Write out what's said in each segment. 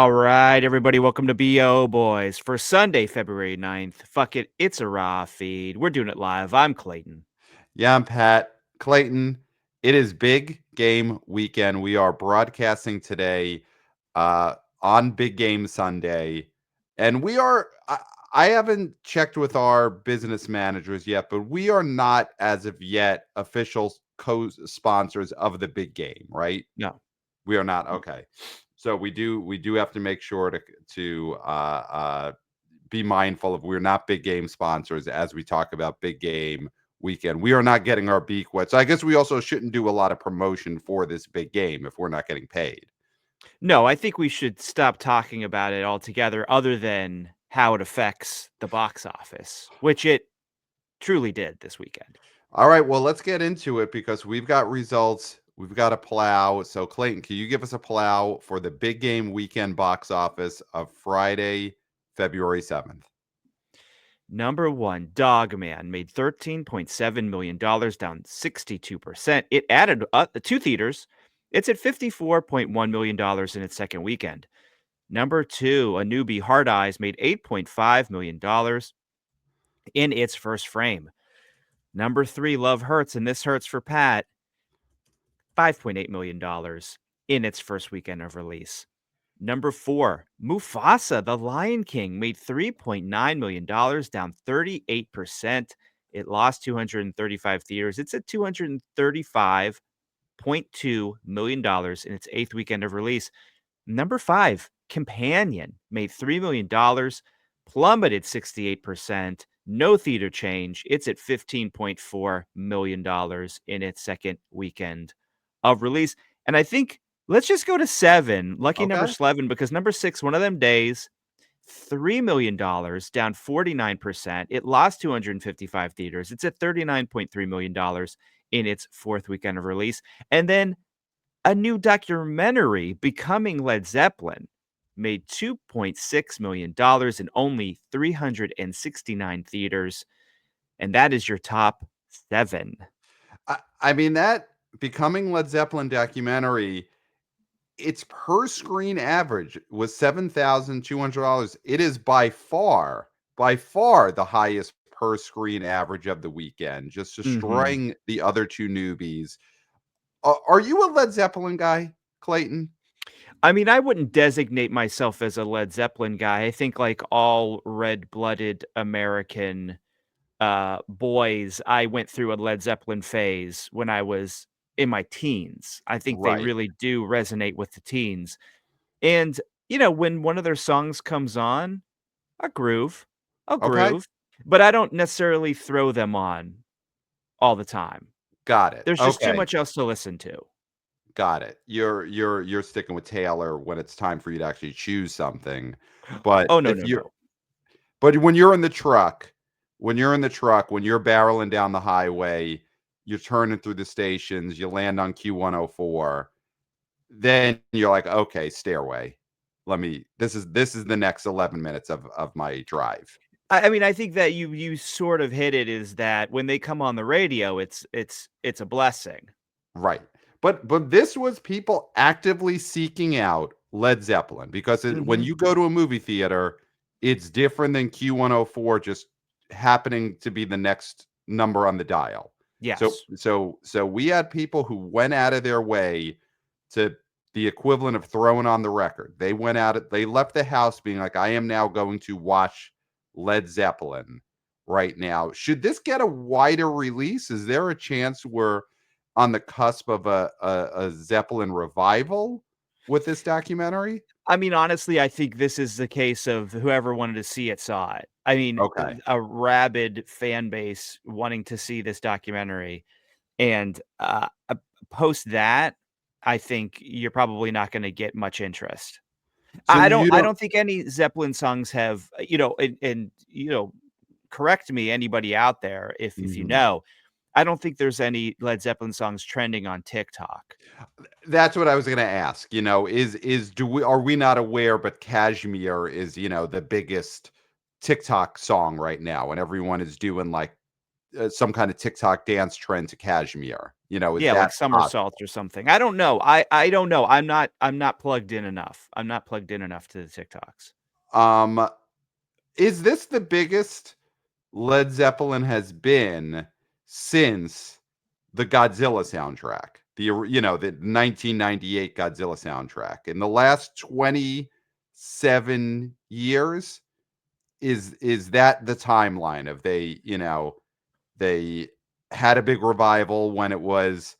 All right, everybody, welcome to BO Boys for Sunday, February 9th. Fuck it, it's a raw feed. We're doing it live. I'm Clayton. Yeah, I'm Pat. Clayton, it is big game weekend. We are broadcasting today uh, on Big Game Sunday. And I haven't checked with our business managers yet, but we are not, as of yet, official co-sponsors of the big game, right? No. We are not. Okay. So we do have to make sure to be mindful of we're not big game sponsors as we talk about big game weekend. We are not getting our beak wet. So I guess we also shouldn't do a lot of promotion for this big game if we're not getting paid. No, I think we should stop talking about it altogether, other than how it affects the box office, which it truly did this weekend. All right, well, let's get into it because we've got results. We've got a plow. So Clayton, can you give us a plow for the big game weekend box office of Friday, February 7th? Number one, Dogman made $13.7 million, down 62%. It added two theaters. It's at $54.1 million in its second weekend. Number two, a newbie, Hard Eyes, made $8.5 million in its first frame. Number three, Love Hurts, and this hurts for Pat, $5.8 million in its first weekend of release. Number four, Mufasa, The Lion King, made $3.9 million, down 38%. It lost 235 theaters. It's at $235.2 million in its eighth weekend of release. Number five, Companion, made $3 million, plummeted 68%. No theater change. It's at $15.4 million in its second weekend of release. And I think let's just go to seven. Lucky number Okay. 11, because number six, One of Them Days, $3 million, down 49%. It lost 255 theaters. It's at $39.3 million in its fourth weekend of release. And then a new documentary, Becoming Led Zeppelin, made $2.6 million in only 369 theaters. And that is your top seven. I mean, that Becoming Led Zeppelin documentary, its per screen average was $7,200. It is by far the highest per screen average of the weekend, just Mhm. destroying the other two newbies. Are you a Led Zeppelin guy, Clayton? I mean, I wouldn't designate myself as a Led Zeppelin guy. I think, like all red-blooded American boys, I went through a Led Zeppelin phase when I was in my teens. I think they Right. really do resonate with the teens. And, when one of their songs comes on, I groove. I'll Okay. groove, but I don't necessarily throw them on all the time. Got it. There's just too Okay. much else to listen to. Got it. You're sticking with Taylor when it's time for you to actually choose something. But Oh, no, if no, you're no. But when you're in the truck, when you're barreling down the highway, you're turning through the stations, you land on Q104, then you're like, okay, Stairway. This is the next 11 minutes of my drive. I mean, I think that you sort of hit it, is that when they come on the radio, it's a blessing. Right. But this was people actively seeking out Led Zeppelin because when Mhm. you go to a movie theater, it's different than Q104 just happening to be the next number on the dial. So Yes. so we had people who went out of their way to the equivalent of throwing on the record. They left the house being like, I am now going to watch Led Zeppelin right now. Should this get a wider release? Is there a chance we're on the cusp of a Zeppelin revival with this documentary? I mean, honestly, I think this is the case of whoever wanted to see it saw it. I mean, Okay. a rabid fan base wanting to see this documentary, and, post that, I think you're probably not gonna get much interest. So you I don't don't think any Zeppelin songs have, and, correct me, anybody out there, if you Mhm. know, I don't think there's any Led Zeppelin songs trending on TikTok. That's what I was gonna ask, is do we are we not aware, but Kashmir is, the biggest TikTok song right now, and everyone is doing, like, some kind of TikTok dance trend to Kashmir? You know, is Yeah, like that possible? somersaults or something. I don't know. I don't know. I'm not plugged in enough. I'm not plugged in enough to the TikToks. Um, is this the biggest Led Zeppelin has been since the Godzilla soundtrack? The 1998 Godzilla soundtrack. In the last 27 years, is that the timeline of they had a big revival when it was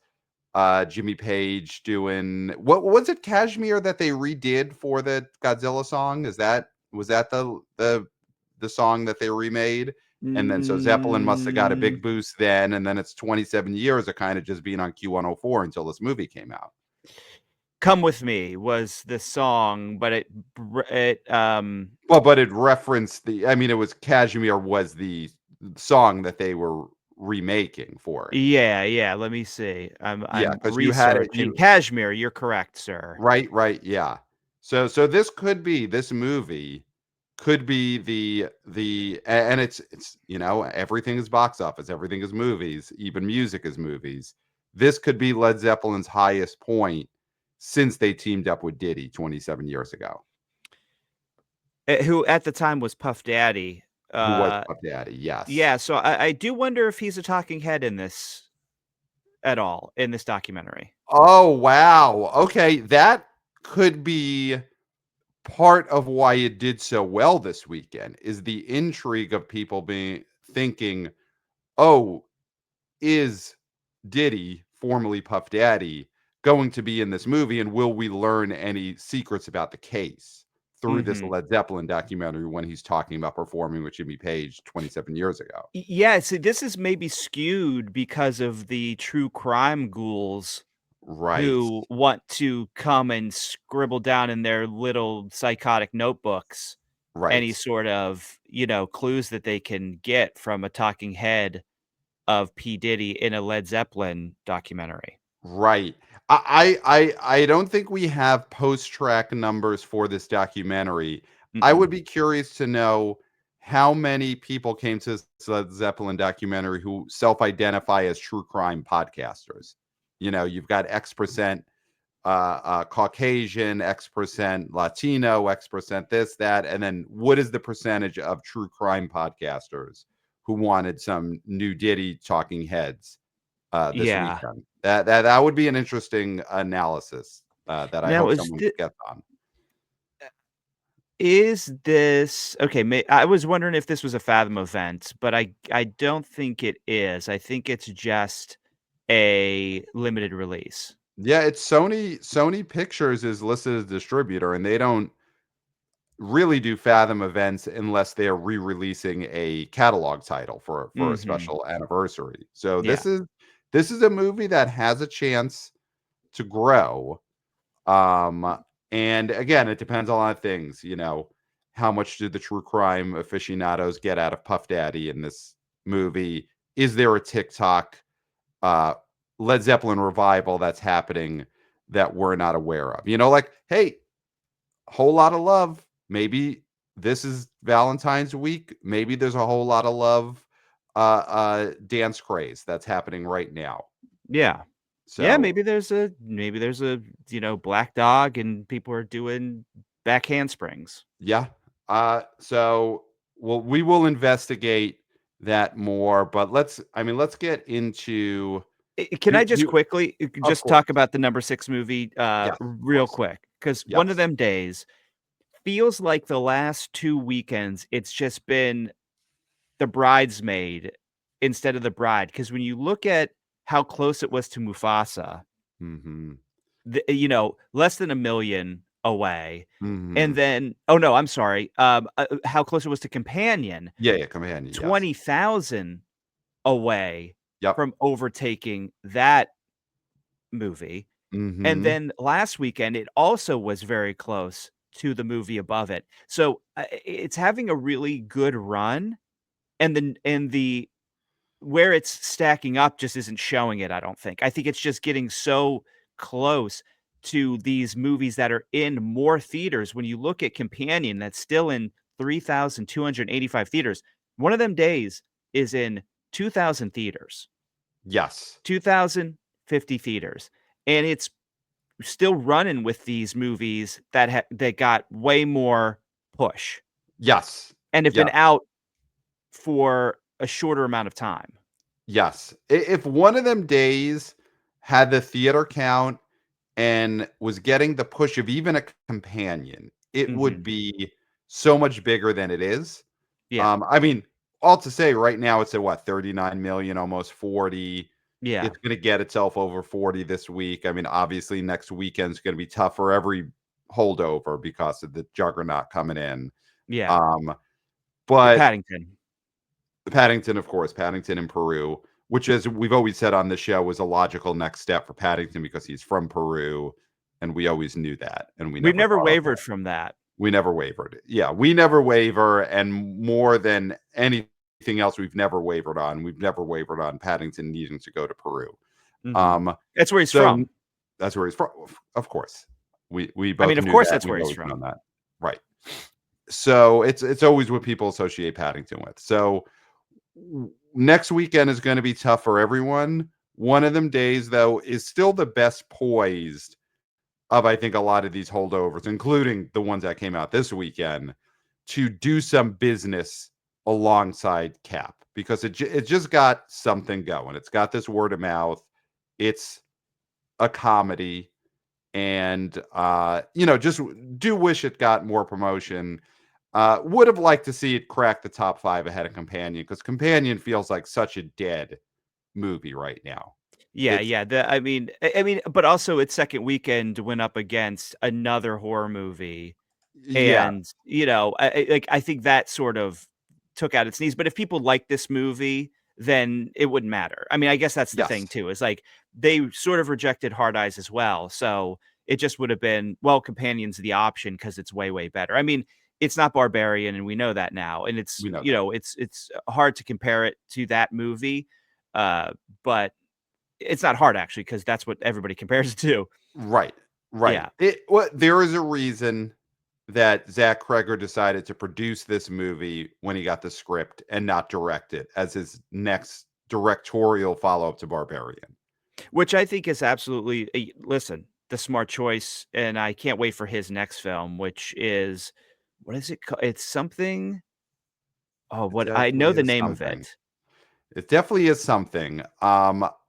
Jimmy Page doing what was it, Kashmir, that they redid for the Godzilla song? Was that the song that they remade? And then so Zeppelin must have got a Mm, big boost then, and then it's 27 years of kind of just being on Q104 until this movie came out. Come With Me was the song, but Well, but it referenced it was Kashmir was the song that they were remaking for it. yeah, let me see. I'm Yeah, I'm because you had it, researching. Kashmir, you're correct, sir. right, yeah. So this movie could be and it's everything is box office, everything is movies, even music is movies. This could be Led Zeppelin's highest point since they teamed up with Diddy 27 years ago, Who at the time was Puff Daddy. who was Uh, Puff Daddy. Yes. yeah, so I do wonder if he's a talking head in this at all, in this documentary. Oh, wow. Okay, that could be part of why it did so well this weekend is the intrigue of people being thinking, "Oh, is Diddy, formerly Puff Daddy, going to be in this movie, and will we learn any secrets about the case through this Mhm. Led Zeppelin documentary when he's talking about performing with Jimmy Page 27 years ago?" Yeah, see, this is maybe skewed because of the true crime ghouls Right. who want to come and scribble down in their little psychotic notebooks any Right. sort of, clues that they can get from a talking head of P. Diddy in a Led Zeppelin documentary. Right. I don't think we have post-track numbers for this documentary. I would Mm-mm. be curious to know how many people came to this Led Zeppelin documentary who self-identify as true crime podcasters. You've got X percent Caucasian, X percent Latino, X percent this, that, and then what is the percentage of true crime podcasters who wanted some new Diddy talking heads this Yeah. weekend? That would be an interesting analysis that I Now hope someone gets on. is this okay? I was wondering if this was a Fathom event, but I don't think it is. I think it's just a limited release. Yeah, it's Sony. Sony Pictures is listed as distributor, and they don't really do Fathom events unless they are re-releasing a catalog title for a Mhm. special anniversary. So Yeah. this is a movie that has a chance to grow. And again, it depends on a lot of things. How much do the true crime aficionados get out of Puff Daddy in this movie? Is there a TikTok uh Led Zeppelin revival that's happening that we're not aware of? Like, hey, whole lot of love. Maybe this is Valentine's week. Maybe there's a whole lot of love dance craze that's happening right now. Yeah. Yeah, So maybe there's a, black dog and people are doing back handsprings. yeah. So we will investigate that more, but let's get into Can do I just you quickly of just course. talk about the number 6 movie, Yes, of real course. quick? Because one of Yes. them days feels like the last 2 weekends, it's just been The Bridesmaid instead of The Bride. Because when you look at how close it was to Mufasa, Mhm. less than 1,000,000 away, and Mhm. then oh, no, I'm sorry, how close it was to Companion, Yeah, yeah, Companion, yes. 20,000 away Yep. from overtaking that movie, and Mhm. then last weekend, it also was very close to the movie above it. So, it's having a really good run, and the where it's stacking up just isn't showing it, I don't think. I think it's just getting so close to these movies that are in more theaters. When you look at Companion, that's still in 3,285 theaters. One of them days is in 2,000 theaters. Yes. 2,050 theaters. And it's still running with these movies that got way more push Yes. and have been Yes. out for a shorter amount of time. Yes. If one of them days had the theater count and was getting the push of even a companion, it would Mhm. be so much bigger than it is. Yeah. I mean, all to say right now it's at what, 39 million, almost 40. Yeah. It's going to get itself over 40 this week. I mean, obviously next weekend's going to be tough for every holdover because of the juggernaut coming in. Yeah. Um, Well, but Paddington. Paddington, of course, Paddington in Peru, which, as we've always said on the show, was a logical next step for Paddington because he's from Peru, and we always knew that, and we We've never never thought, okay, wavered from that. we never wavered. Yeah, we never waver, and more than anything else, we've never wavered on. We've never wavered on Paddington needing to go to Peru. Mhm. Um, That's where he's so from. that's where he's from, of course. We I both mean, of knew course that. that's where We've he's always known from. that, right? So it's always what people associate Paddington with. So next weekend is going to be tough for everyone. One of them days, though, is still the best poised of, I think, a lot of these holdovers, including the ones that came out this weekend, to do some business alongside Cap because it just got something going. It's got this word of mouth. It's a comedy, and just do wish it got more promotion. Would have liked to see it crack the top 5 ahead of Companion because Companion feels like such a dead movie right now. Yeah, It's yeah. I mean, but also its second weekend went up against another horror movie. yeah, And, I think that sort of took out its knees, but if people like this movie, then it wouldn't matter. I mean, I guess that's the yes, thing too, is like they sort of rejected Hard Eyes as well, so it just would have been, well, Companion's the option because it's way, way better. I mean, it's not Barbarian, and we know that now, and it's, we know that. it's hard to compare it to that movie, uh, but it's not hard actually because that's what everybody compares it to. Right, right. Yeah. There is a reason that Zach Kreger decided to produce this movie when he got the script and not direct it as his next directorial follow-up to Barbarian. Which I think is absolutely listen, the smart choice, and I can't wait for his next film, which is what is it called? It's something It what I know definitely the is name of something. it. It definitely is something.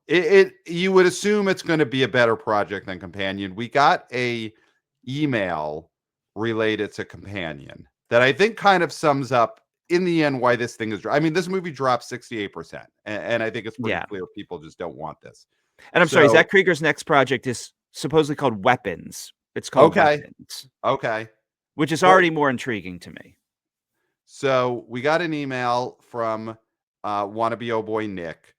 It you would assume it's going to be a better project than Companion. We got a email related to Companion that I think kind of sums up in the end why this thing is. I mean, this movie dropped 68%, and I think it's pretty Yeah. clear people just don't want this. And I'm sorry, So Zach Krieger's next project is supposedly called Weapons. It's called okay, Weapons, okay, which is well, already more intriguing to me. so we got an email from wannabe oh boy Nick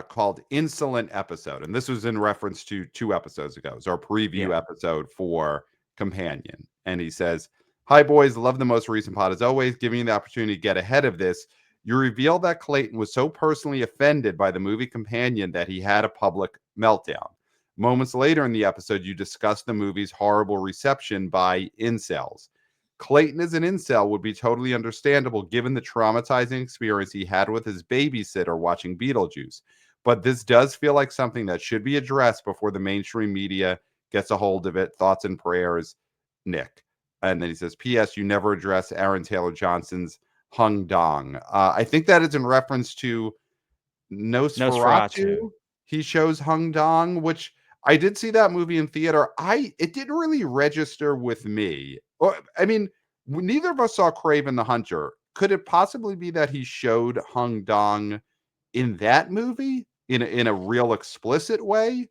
called Insolent Episode. And this was in reference to 2 episodes ago. It's our preview Yeah. episode for Companion. And he says, "Hi, boys. Love the most recent pod. As always, giving you the opportunity to get ahead of this. You revealed that Clayton was so personally offended by the movie Companion that he had a public meltdown. Moments later in the episode, you discussed the movie's horrible reception by incels. Clayton as an incel would be totally understandable given the traumatizing experience he had with his babysitter watching Beetlejuice. But this does feel like something that should be addressed before the mainstream media gets a hold of it. Thoughts and prayers, Nick." And then he says, "P.S. You never address Aaron Taylor Johnson's Hung Dong." I think that is in reference to Nosferatu. Nosferatu. He shows Hung Dong, which I did see that movie in theater. It didn't really register with me. Or I mean, neither of us saw Craven the Hunter. Could it possibly be that he showed Hung Dong in that movie in a real explicit way?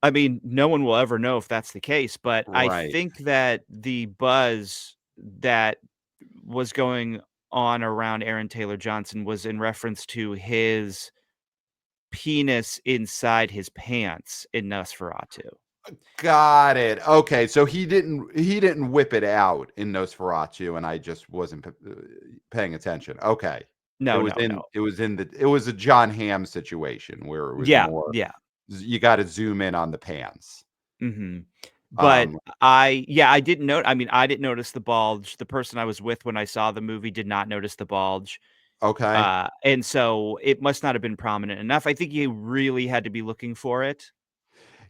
I mean, no one will ever know if that's the case, but I Right. think that the buzz that was going on around Aaron Taylor Johnson was in reference to his penis inside his pants in Nosferatu. Got it. Okay, so he didn't whip it out in Nosferatu, and I just wasn't paying attention. Okay, it No, was no, in no. it was a John Hamm situation where it was Yeah, more yeah. you got to zoom in on the pants. Mhm. But Um, I didn't know I mean, I didn't notice the bulge. The person I was with when I saw the movie did not notice the bulge. Okay. And so it must not have been prominent enough. I think you really had to be looking for it.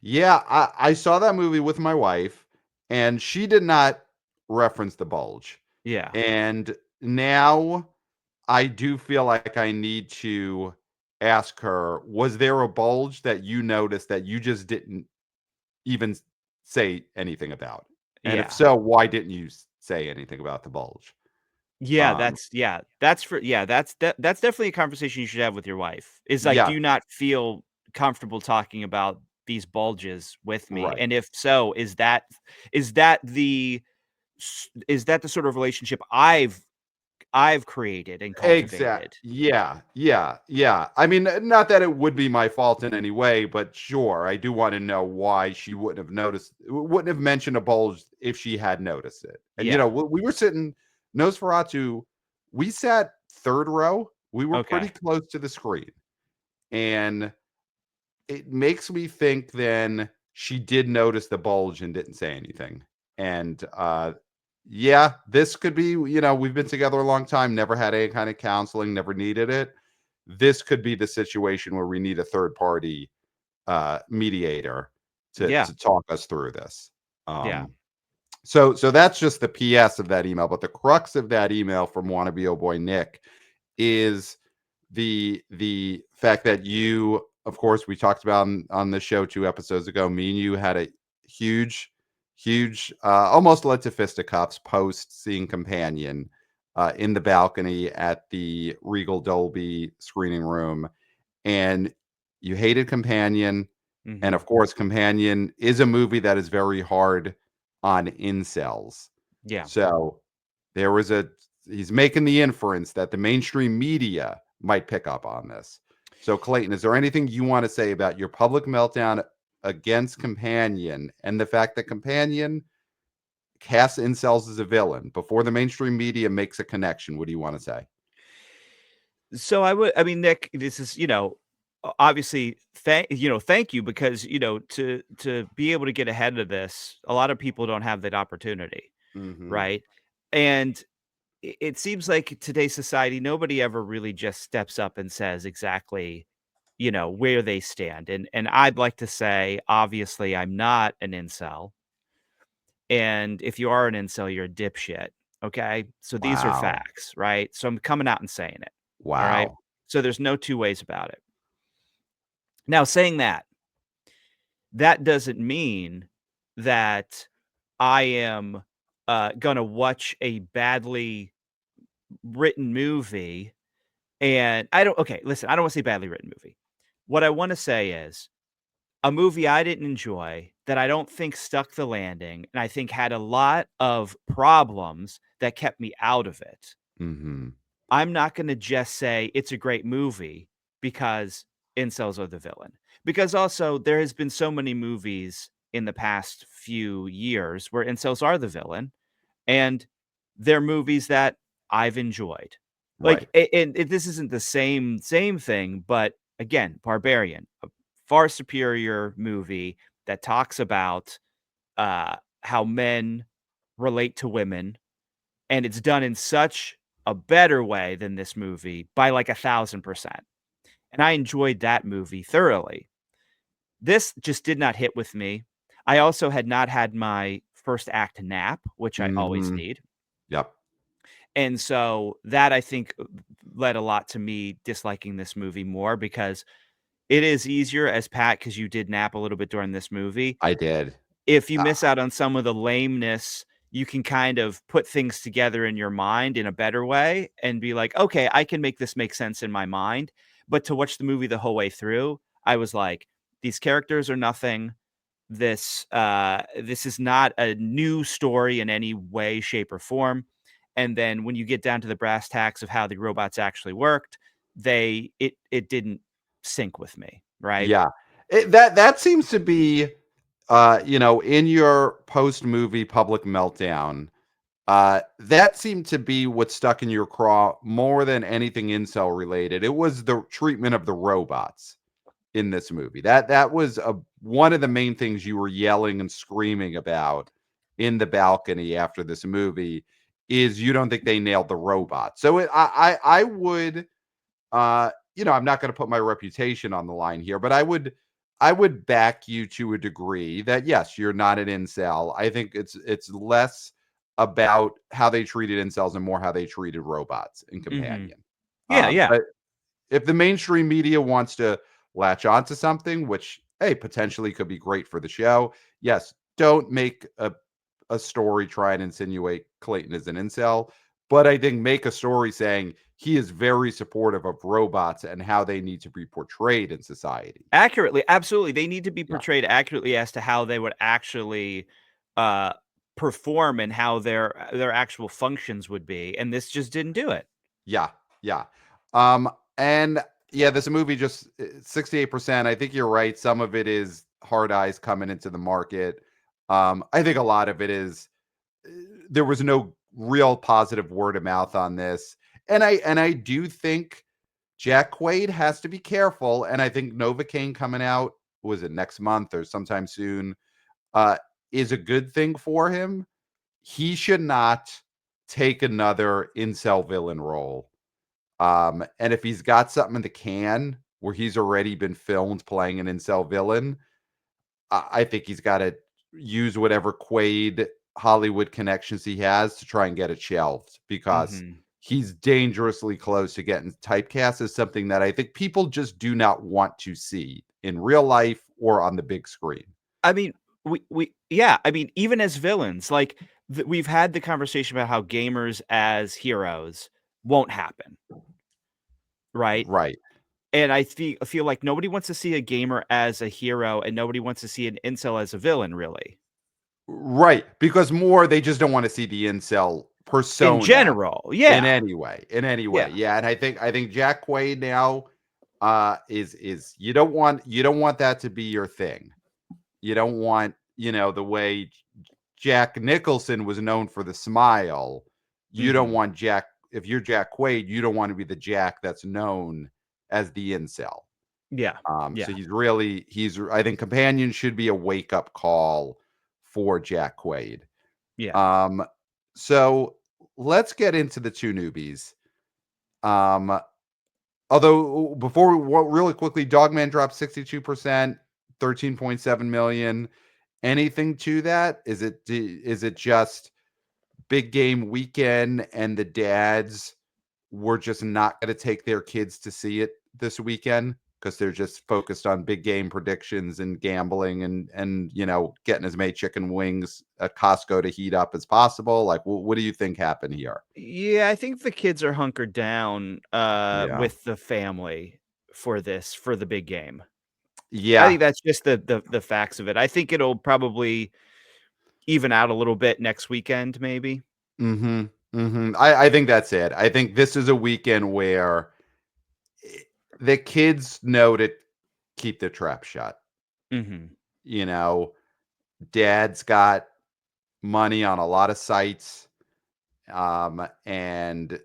Yeah, I saw that movie with my wife, and she did not reference the bulge. Yeah. And now I do feel like I need to ask her, was there a bulge that you noticed that you just didn't even say anything about? And if Yeah. so, why didn't you say anything about the bulge? Um, That's definitely a conversation you should have with your wife. Is like, do yeah, you not feel comfortable talking about these bulges with me? right. And if so, is that the is that the sort of relationship I've created and Exact. cultivated? Yeah, yeah, yeah. I mean, not that it would be my fault in any way, but sure, I do want to know why she wouldn't have noticed, wouldn't have mentioned a bulge if she had noticed it. And Yeah. we were sitting Nosferatu. We sat third row. We were pretty Okay. close to the screen, and it makes me think then she did notice the bulge and didn't say anything. And yeah, this could be, we've been together a long time, never had any kind of counseling, never needed it. This could be the situation where we need a third party mediator Yeah. to talk us through this. Yeah. So that's just the PS of that email, but the crux of that email from wannabe oh boy Nick is the fact that you, of course, we talked about on the show 2 episodes ago, me and you had a huge almost led to fisticuffs post seeing Companion in the balcony at the Regal Dolby screening room, and you hated Companion. And Mhm. of course, Companion is a movie that is very hard on incels. Yeah. So there was a he's making the inference that the mainstream media might pick up on this. So Clayton, is there anything you want to say about your public meltdown against Companion and the fact that Companion casts incels as a villain before the mainstream media makes a connection? What do you want to say? So I mean, Nick, this is, obviously thank you because, to be able to get ahead of this, a lot of people don't have that opportunity, Hmm. right? And it seems like today's society, nobody ever really just steps up and says exactly, where they stand. And I'd like to say, obviously, I'm not an incel. And if you are an incel, you're a dipshit. Okay. So these are Wow. facts, right? So I'm coming out and saying it. All right. Wow. So there's no two ways about it. Now, saying that, that doesn't mean that I am gonna watch a badly written movie. And I don't okay, listen, I don't wanna say badly written movie. What I wanna say is a movie I didn't enjoy that I don't think stuck the landing, and I think had a lot of problems that kept me out of it. Hmm. I'm not gonna just say it's a great movie because incels are the villain. Because also there has been so many movies in the past few years where incels are the villain, and they're movies that I've enjoyed. Like, Right. this isn't the same thing, but again, Barbarian, a far superior movie that talks about, how men relate to women, and it's done in such a better way than this movie by, like, 1,000%, and I enjoyed that movie thoroughly. This just did not hit with me. I also had not had my first act nap, which I always Hmm. need. Yep. And so that I think led a lot to me disliking this movie more because it is easier as Pat, because you did nap a little bit during this movie. I did. If you Uh, miss out on some of the lameness, you can kind of put things together in your mind in a better way and be like, okay, I can make this make sense in my mind. But to watch the movie the whole way through, I was like, these characters are nothing. This is not a new story in any way, shape, or form. And then when you get down to the brass tacks of how the robots actually worked, it didn't sync with me, right? yeah. That seems to be in your post movie public meltdown, that seemed to be what stuck in your craw more than anything incel related. It was the treatment of the robots in this movie. That was one of the main things you were yelling and screaming about in the balcony after this movie. is you don't think they nailed the robot. So I would, I'm not going to put my reputation on the line here, but I would back you to a degree that yes, you're not an incel. I think it's less about how they treated incels and more how they treated robots and Hmm. companion. Yeah, yeah. But if the mainstream media wants to latch onto something, which hey, potentially could be great for the show, yes, don't make a story try and insinuate Clayton is an incel, but I think make a story saying he is very supportive of robots and how they need to be portrayed in society. Accurately, absolutely. They need to be Yeah. portrayed accurately as to how they would actually, uh, perform and how their actual functions would be, and this just didn't do it. Yeah. Yeah. And yeah, this movie just 68%. I think you're right. Some of it is hard eyes coming into the market. I think a lot of it is there was no real positive word of mouth on this. And I do think Jack Quaid has to be careful. And I think Novocaine coming out, was it next month or sometime soon, uh, is a good thing for him. He should not take another incel villain role. And if he's got something in the can where he's already been filmed playing an incel villain, I think he's got to use whatever Quaid Hollywood connections he has to try and get it shelved because Mhm. he's dangerously close to getting typecast as something that I think people just do not want to see in real life or on the big screen. I mean, we yeah, I mean, even as villains, like, we've had the conversation about how gamers as heroes won't happen, right? Right. And I feel like nobody wants to see a gamer as a hero, and nobody wants to see an incel as a villain, really. Right. Because more they just don't want to see the incel In persona general, in yeah, any way. In any way. yeah. Yeah. And I think Jack Quaid now is you don't want that to be your thing. You don't want, the way Jack Nicholson was known for the smile. You don't Mhm. want Jack, if you're Jack Quaid, you don't want to be the Jack that's known as the incel. Yeah, So yeah, I think Companion should be a wake up call for Jack Quaid. yeah. Um, so let's get into the two newbies. Um, although before really quickly, Dogman dropped 62%, 13.7 million. Anything to that? Is it just big game weekend and the dads were just not going to take their kids to see it this weekend because they're just focused on big game predictions and gambling and getting as many chicken wings at Costco to heat up as possible? Like, what do you think happened here? Yeah, I think the kids are hunkered down, Yeah. with the family for the big game. I Yeah. think that's just the facts of it. I think it'll probably even out a little bit next weekend, maybe. Mhm. Mhm. I think that's it. I think this is a weekend where eh, the kids know to keep the trap shut. Mhm. You know, dad's got money on a lot of sites, and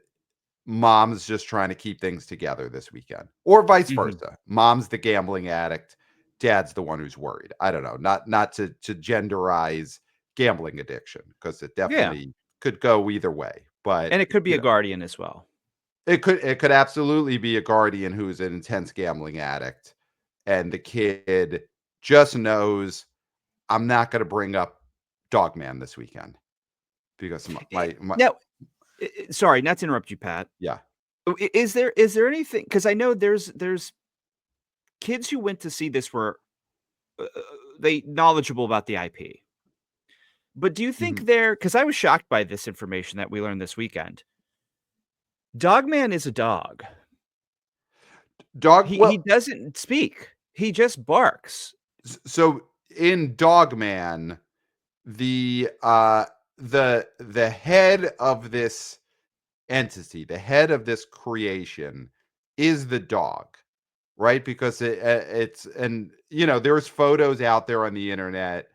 mom's just trying to keep things together this weekend, or vice Mhm. versa. Mom's the gambling addict, dad's the one who's worried. I don't know, not to genderize gambling addiction because it Yeah, definitely could go either way. But and it could be you a know, guardian as well. it could absolutely be a guardian who's an intense gambling addict, and the kid just knows I'm not going to bring up Dogman this weekend because my Now, sorry, not to interrupt you, Pat. yeah. Is there anything? Because I know there's kids who went to see this were, they knowledgeable about the IP. But do you think Mhm. they're? Because I was shocked by this information that we learned this weekend. Dogman is a dog. Dog He well, doesn't speak. He just barks. so in Dogman, the head of this entity, the head of this creation is the dog, right? Because it's and there's photos out there on the internet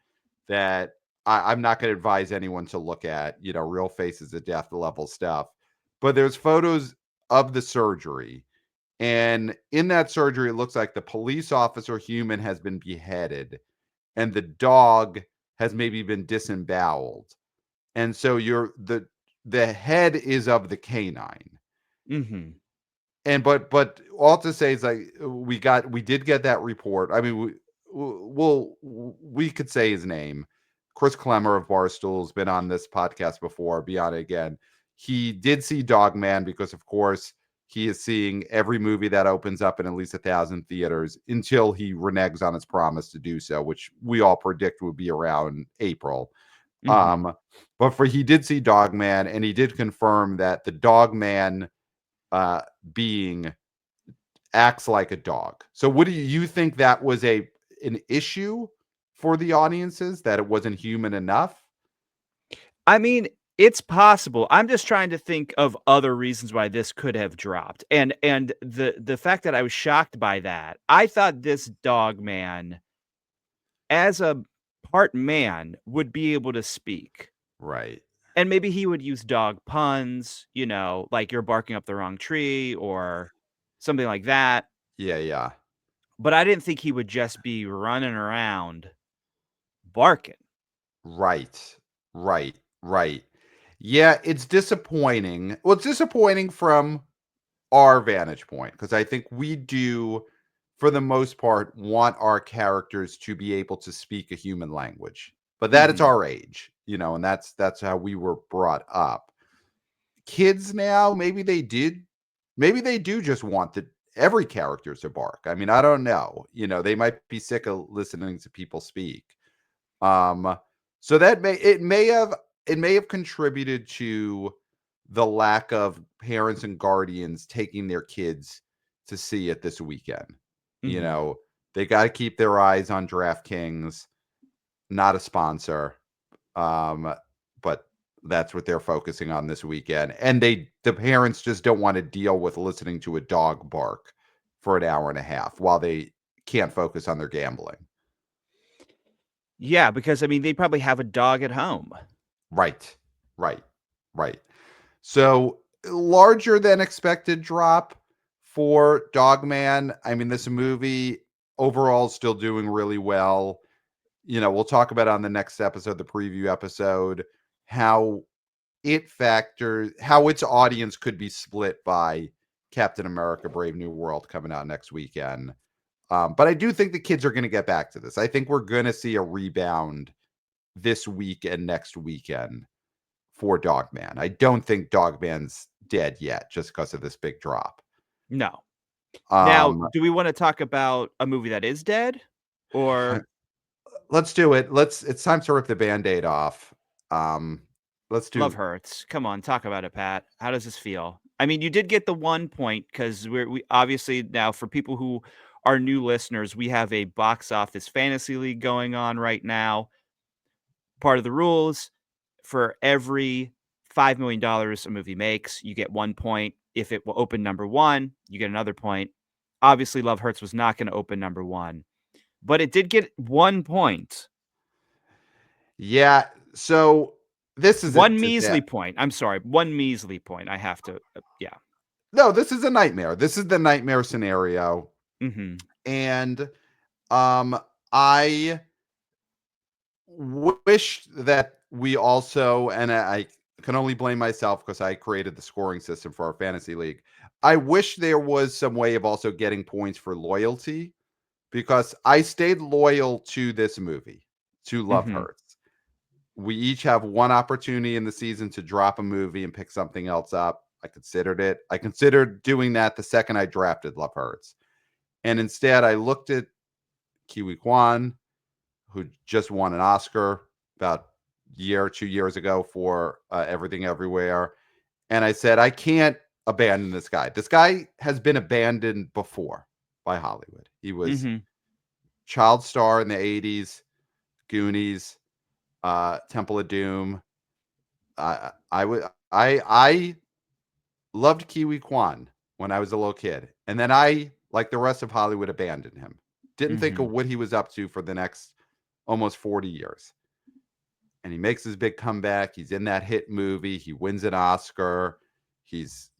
that I'm not going to advise anyone to look at, real faces of death level stuff. But there's photos of the surgery. And in that surgery, it looks like the police officer human has been beheaded and the dog has maybe been disemboweled. And so the head is of the canine. Mhm. And but all to say is like we did get that report. I mean, we could say his name. Chris Klemmer of Barstool has been on this podcast before. Be on it again. He did see Dogman because, of course, he is seeing every movie that opens up in at least 1,000 theaters until he reneges on his promise to do so, which we all predict would be around April. Mhm. Um, but for he did see Dogman, and he did confirm that the Dogman uh, being acts like a dog. So what do you think that was an issue for the audiences that it wasn't human enough? I mean, it's possible. I'm just trying to think of other reasons why this could have dropped. And the fact that I was shocked by that, I thought this dog man, as a part man, would be able to speak. Right. And maybe he would use dog puns, like you're barking up the wrong tree or something like that. Yeah, yeah. But I didn't think he would just be running around barking. Right. Right. Right. Yeah, it's disappointing. Well, it's disappointing from our vantage point because I think we do, for the most part, want our characters to be able to speak a human language. But that it's Mhm. our age, and that's how we were brought up. Kids now, maybe they do just want every character to bark. I mean, I don't know. They might be sick of listening to people speak. Um, so that may have contributed to the lack of parents and guardians taking their kids to see it this weekend. You Mhm. know, they got to keep their eyes on DraftKings, not a sponsor. But that's what they're focusing on this weekend. And the parents just don't want to deal with listening to a dog bark for an hour and a half while they can't focus on their gambling. Yeah, because, I mean, they probably have a dog at home. Right. Right. Right. So larger than expected drop for Dogman. I mean, this movie overall is still doing really well. We'll talk about on the next episode, the preview episode, how how its audience could be split by Captain America Brave New World coming out next weekend. But I do think the kids are going to get back to this. I think we're going to see a rebound this week and next weekend for Dogman. I don't think Dogman's dead yet just because of this big drop. No. Now, Um, do we wanna talk about a movie that is dead? Or let's do it. It's time to rip the Band-Aid off. Um, let's Love do Hurts? Come on, talk about it, Pat. How does this feel? I mean, you did get the 1 point 'cause we obviously now for people who are new listeners, we have a box office fantasy league going on right now. Part of the rules, for every $5 million a movie makes, you get 1 point. If it will open number 1, you get another point. Obviously, Love Hurts was not gonna open number 1, but it did get 1 point. Yeah, so this is One measly point. I'm sorry, 1 measly point. I have to, yeah. no, this is a nightmare. This is the nightmare scenario. Mhm. And I wish that we also, and I can only blame myself because I created the scoring system for our fantasy league. I wish there was some way of also getting points for loyalty because I stayed loyal to this movie, to Love Mhm. Hurts. We each have one opportunity in the season to drop a movie and pick something else up. I considered it. I considered doing that the second I drafted Love Hurts. And instead, I looked at Ke Huy Quan, who just won an Oscar about a year or 2 years ago for Everything Everywhere. And I said, I can't abandon this guy. This guy has been abandoned before by Hollywood. He was Mhm. child star in the 80s, Goonies, Temple of Doom. I loved Ke Huy Quan when I was a little kid. And then I, like the rest of Hollywood, abandoned him. Didn't think of Mhm. what he was up to for the next almost 40 years. And he makes his big comeback. He's in that hit movie. He wins an Oscar. He's,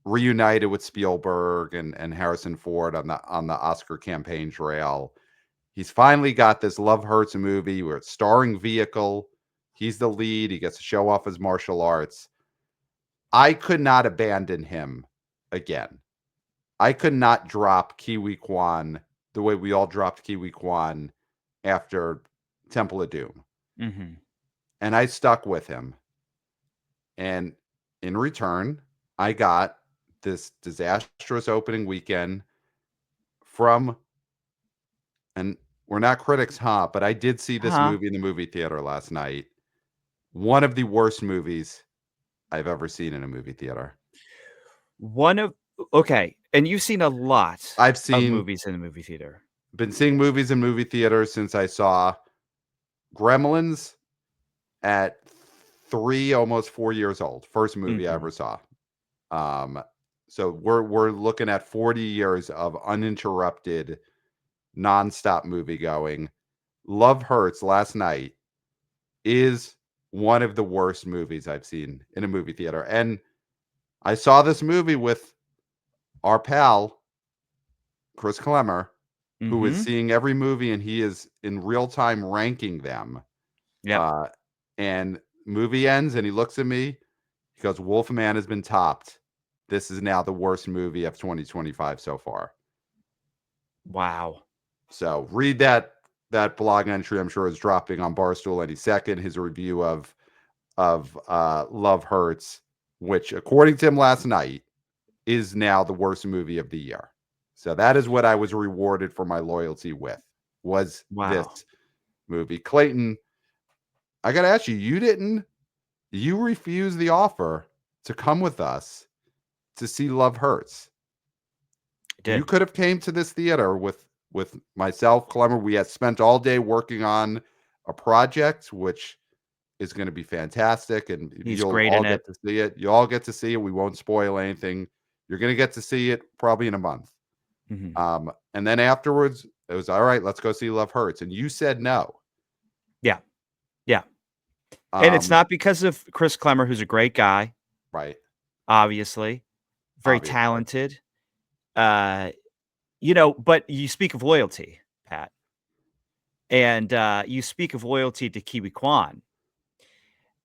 reunited with Spielberg and Harrison Ford on the Oscar campaign trail. He's finally got this Love Hurts movie where it's starring vehicle. He's the lead. He gets to show off his martial arts. I could not abandon him again. I could not drop Ke Huy Quan the way we all dropped Ke Huy Quan after Temple of Doom. Mm-hmm. And I stuck with him. And in return, I got this disastrous opening weekend from, and we're not critics, but I did see this Huh. movie in the movie theater last night. One of the worst movies I've ever seen in a movie theater. Okay, and you've seen a lot I've of seen movies in the movie theater. been seeing movies in movie theaters since I saw Gremlins at 3, almost 4 years old. First movie I Mm-hmm. ever saw. Um, so we're looking at 40 years of uninterrupted, nonstop movie going. Love Hurts last night is one of the worst movies I've seen in a movie theater. And I saw this movie with our pal, Chris Klemmer, who is Mm-hmm. seeing every movie and he is in real time ranking them. Yep. Uh, and movie ends and he looks at me. He goes, Wolfman has been topped. This is now the worst movie of 2025 so far. Wow. So read that blog entry. I'm sure is dropping on Barstool any second. His review of Love Hurts, which according to him last night is now the worst movie of the year. So that is what I was rewarded for my loyalty with, was this Wow. movie. Clayton, I got to ask you, you refused the offer to come with us to see Love Hurts. I You did. could have came to this theater with myself, Clemmer. We had spent all day working on a project, which is going to be fantastic, and He's you'll great all in get it. to see it. You all get to see it. We won't spoil anything. You're going to get to see it probably in a month. Mm-hmm. And then afterwards, it was all right. Let's go see Love Hurts, and you said no. Yeah. Yeah. And it's Um, not because of Chris Klemmer, who's a great guy, right, obviously, very obviously, talented. But you speak of loyalty, Pat, and you speak of loyalty to Ke Huy Quan,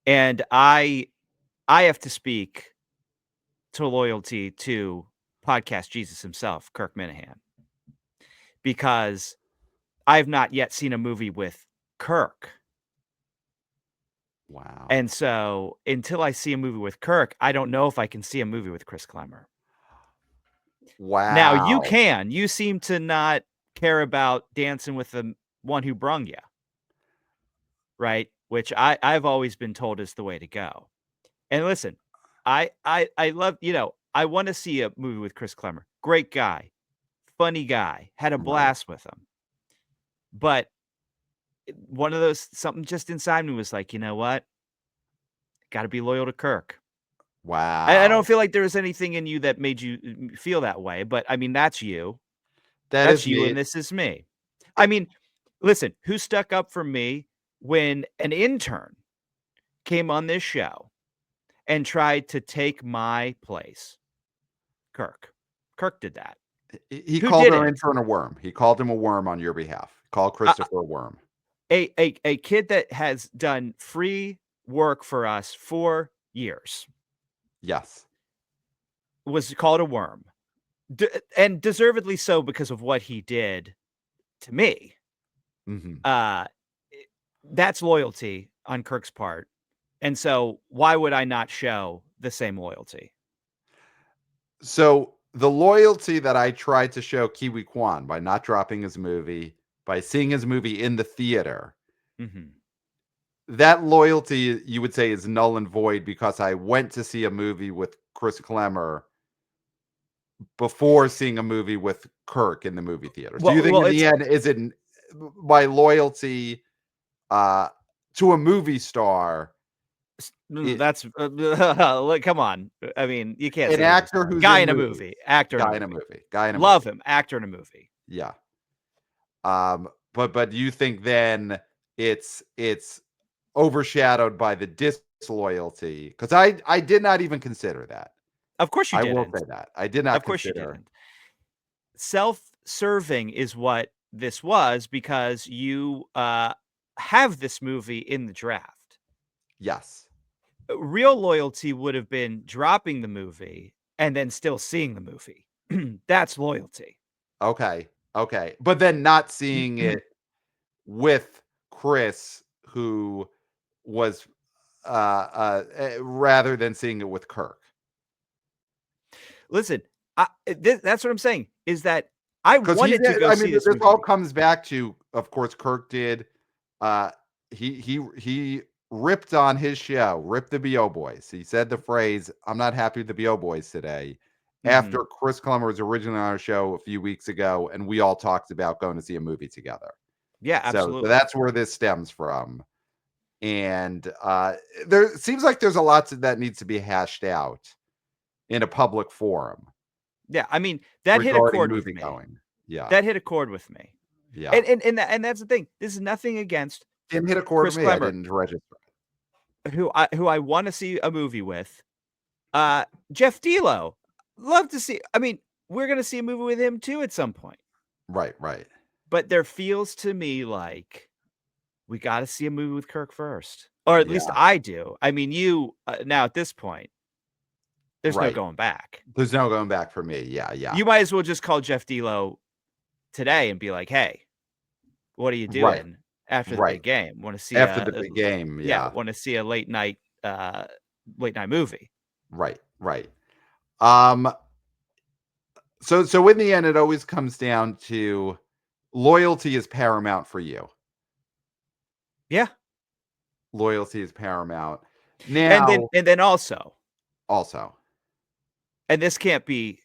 and I have to speak to loyalty to podcast Jesus himself, Kirk Minahan, because I have not yet seen a movie with Kirk. wow, And so until I see a movie with Kirk, I don't know if I can see a movie with Chris Klemmer. Now you wow. can. You seem to not care about dancing with the one who brung you, right? Which I've always been told is the way to go. And listen, I love, I want to see a movie with Chris Klemmer. Great guy, funny guy, had a Right, blast with him. But one of those, something just inside me was like, you know what? Got to be loyal to Kirk. I don't wow. feel like there was anything in you that made you feel that way, but I mean, that's you. That That's is you, me. and this is me. I mean, listen, who stuck up for me when an intern came on this show and tried to take my place? Kirk. Kirk did that. He Who called our didn't? intern a worm. He called him a worm on your behalf. Call A Christopher a worm. a kid that has done free work for us for years Yes. was called a worm, and deservedly so because of what he did to me. Mhm. Uh, that's loyalty on Kirk's part. And so why would I not show the same loyalty? So the loyalty that I tried to show Ke Huy Quan by not dropping his movie, by seeing his movie in the theater, Mhm. that loyalty you would say is null and void because I went to see a movie with Chris Klemmer before seeing a movie with Kirk in the movie theater. So you think in It's the end, is it my loyalty uh, to a movie star? no, It, that's look, come on. I mean, you can't an say movie actor star. who's Guy in in a movies, movie, actor in a guy in a movie. movie, guy in a Love movie. him, actor in a movie. Yeah. But you think then it's overshadowed by the disloyalty because I did not even consider that. Of course you I will say didn't. that I did Of not course you consider. didn't. Self-serving is what this was because you have this movie in the draft. Yes. Real loyalty would have been dropping the movie and then still seeing the movie. That's loyalty. Okay. Okay. But then not seeing it with Chris, who was rather than seeing it with Kirk. Listen, that's what I'm saying, is that I Because he wanted to did. go I mean, see this this all movie. comes back to, of course, Kirk did. He ripped on his show, ripped the BO Boys. He said the phrase, "I'm not happy with the BO Boys today," after Mhm. Chris Plummer was originally on our show a few weeks ago, and we all talked about going to see a movie together. Yeah, So absolutely. that's where this stems from. And there seems like there's a lot that needs to be hashed out in a public forum Yeah, I mean, that hit a regarding chord with movie me. going. Yeah. That hit a chord with me. Yeah. And that's the thing. This is nothing against Didn't hit a chord with Chris me. I Clemmer, didn't register. who I wanna see a movie with. Jeff Delo, love to see, I mean, we're gonna see a movie with him too at some point, Right, right. but there feels to me like we gotta see a movie with Kirk first, or at least Yeah, I do. I mean, now at this point, there's no right. going back. There's no going back for me. Yeah, yeah. You might as well just call Jeff Delo today and be like, "Hey, what are you Right, doing after the right. big game? Wanna see After the big game, yeah, yeah. wanna see a late night movie." Right, right. Um, so in the end, it always comes down to loyalty is paramount for you. Yeah, Loyalty is paramount. and then Now, and then also, also. and this can't be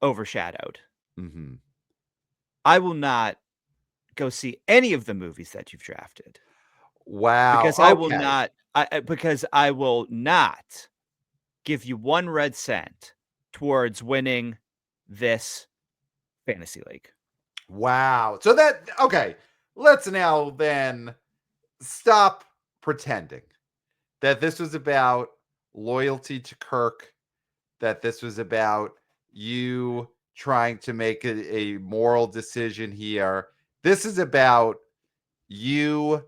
overshadowed, Mhm. I will not go see any of the movies that you've drafted Wow, because okay. because I will not give you 1 red cent towards winning this fantasy league. Wow. So that okay, let's now then stop pretending that this was about loyalty to Kirk, that this was about you trying to make a moral decision here. This is about you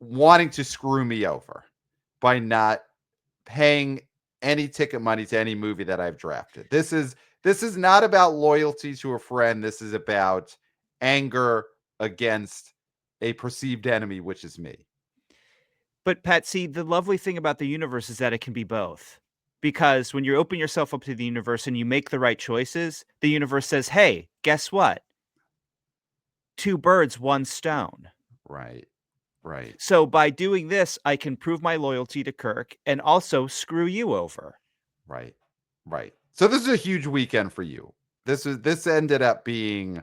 wanting to screw me over by not paying any ticket money to any movie that I've drafted. This is not about loyalty to a friend. This is about anger against a perceived enemy, which is me. But Pat, see, the lovely thing about the universe is that it can be both. Because when you open yourself up to the universe and you make the right choices, the universe says, "Hey, guess what? 2 birds, 1 stone." Right. Right. So by doing this, I can prove my loyalty to Kirk and also screw you over. Right. Right. So this is a huge weekend for you. This ended up being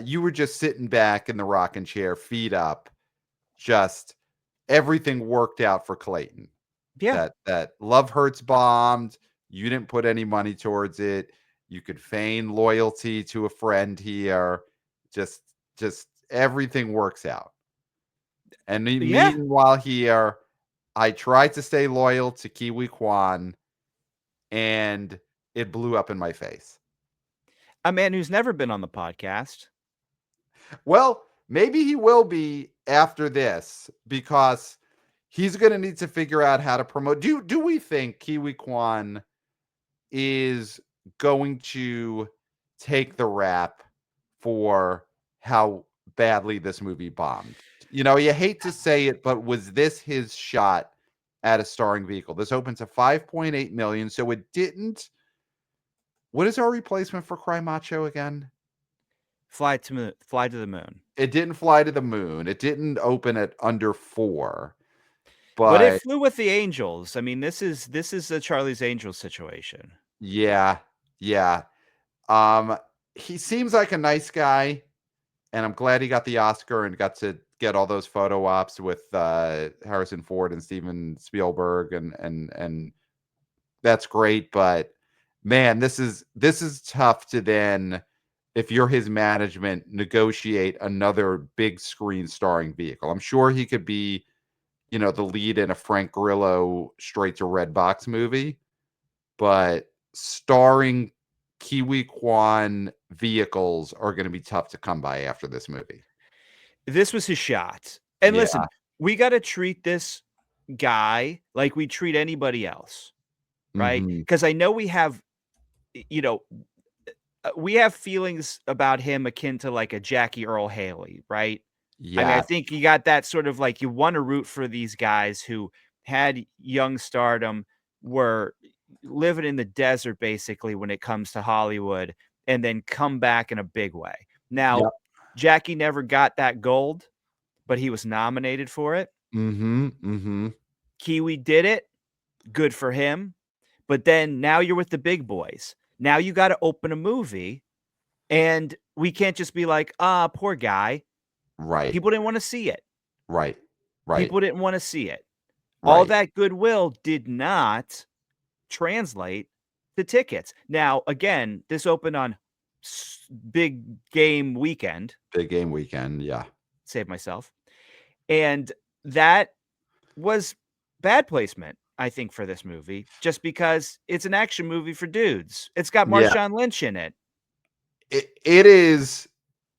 you were just sitting back in the rocking chair, feet up, just everything worked out for Clayton. Yeah. That Love Hurts bombed. You didn't put any money towards it. You could feign loyalty to a friend here. Just just everything works out. And Yeah. meanwhile here, I tried to stay loyal to Ke Huy Quan, and it blew up in my face. A man who's never been on the podcast. Well, maybe he will be after this because he's going to need to figure out how to promote. Do we think Ke Huy Quan is going to take the rap for how badly this movie bombed? You know, you hate to say it, but was this his shot at a starring vehicle? This opened to 5.8 million, so it didn't. What is our replacement for Cry Macho again? Fly to the moon. It didn't fly to the moon. It didn't open at under 4, But it but flew with the angels. I mean, this is a Charlie's Angels situation. yeah, yeah. Um, he seems like a nice guy, and I'm glad he got the Oscar and got to get all those photo ops with Harrison Ford and Steven Spielberg, and that's great. But man, this is tough to then, if you're his management, negotiate another big screen starring vehicle. I'm sure he could be, the lead in a Frank Grillo straight to red box movie, but starring Ke Huy Quan vehicles are going to be tough to come by after this movie. This was his shot. And Yeah, listen, we gotta treat this guy like we treat anybody else, right? Mhm. Because I know you know, we have feelings about him akin to like a Jackie Earl Haley, right? I mean, I Yeah. think you got that sort of like you want to root for these guys who had young stardom, were living in the desert basically when it comes to Hollywood, and then come back in a big way. Now, Yep. Jackie never got that gold, but he was nominated for it. Mhm. Mhm. Kiwi did it. Good for him. But then now you're with the big boys. Now you got to open a movie, and we can't just be like, ah, poor guy. Right. People didn't want to see it. Right. Right. People didn't want to see it. All Right. that goodwill did not translate to tickets. Now, again, this opened on big game weekend. Big game weekend. Yeah. Save myself. And that was bad placement, I think, for this movie, just because it's an action movie for dudes. It's got Yeah. Marshawn Lynch in it. It is.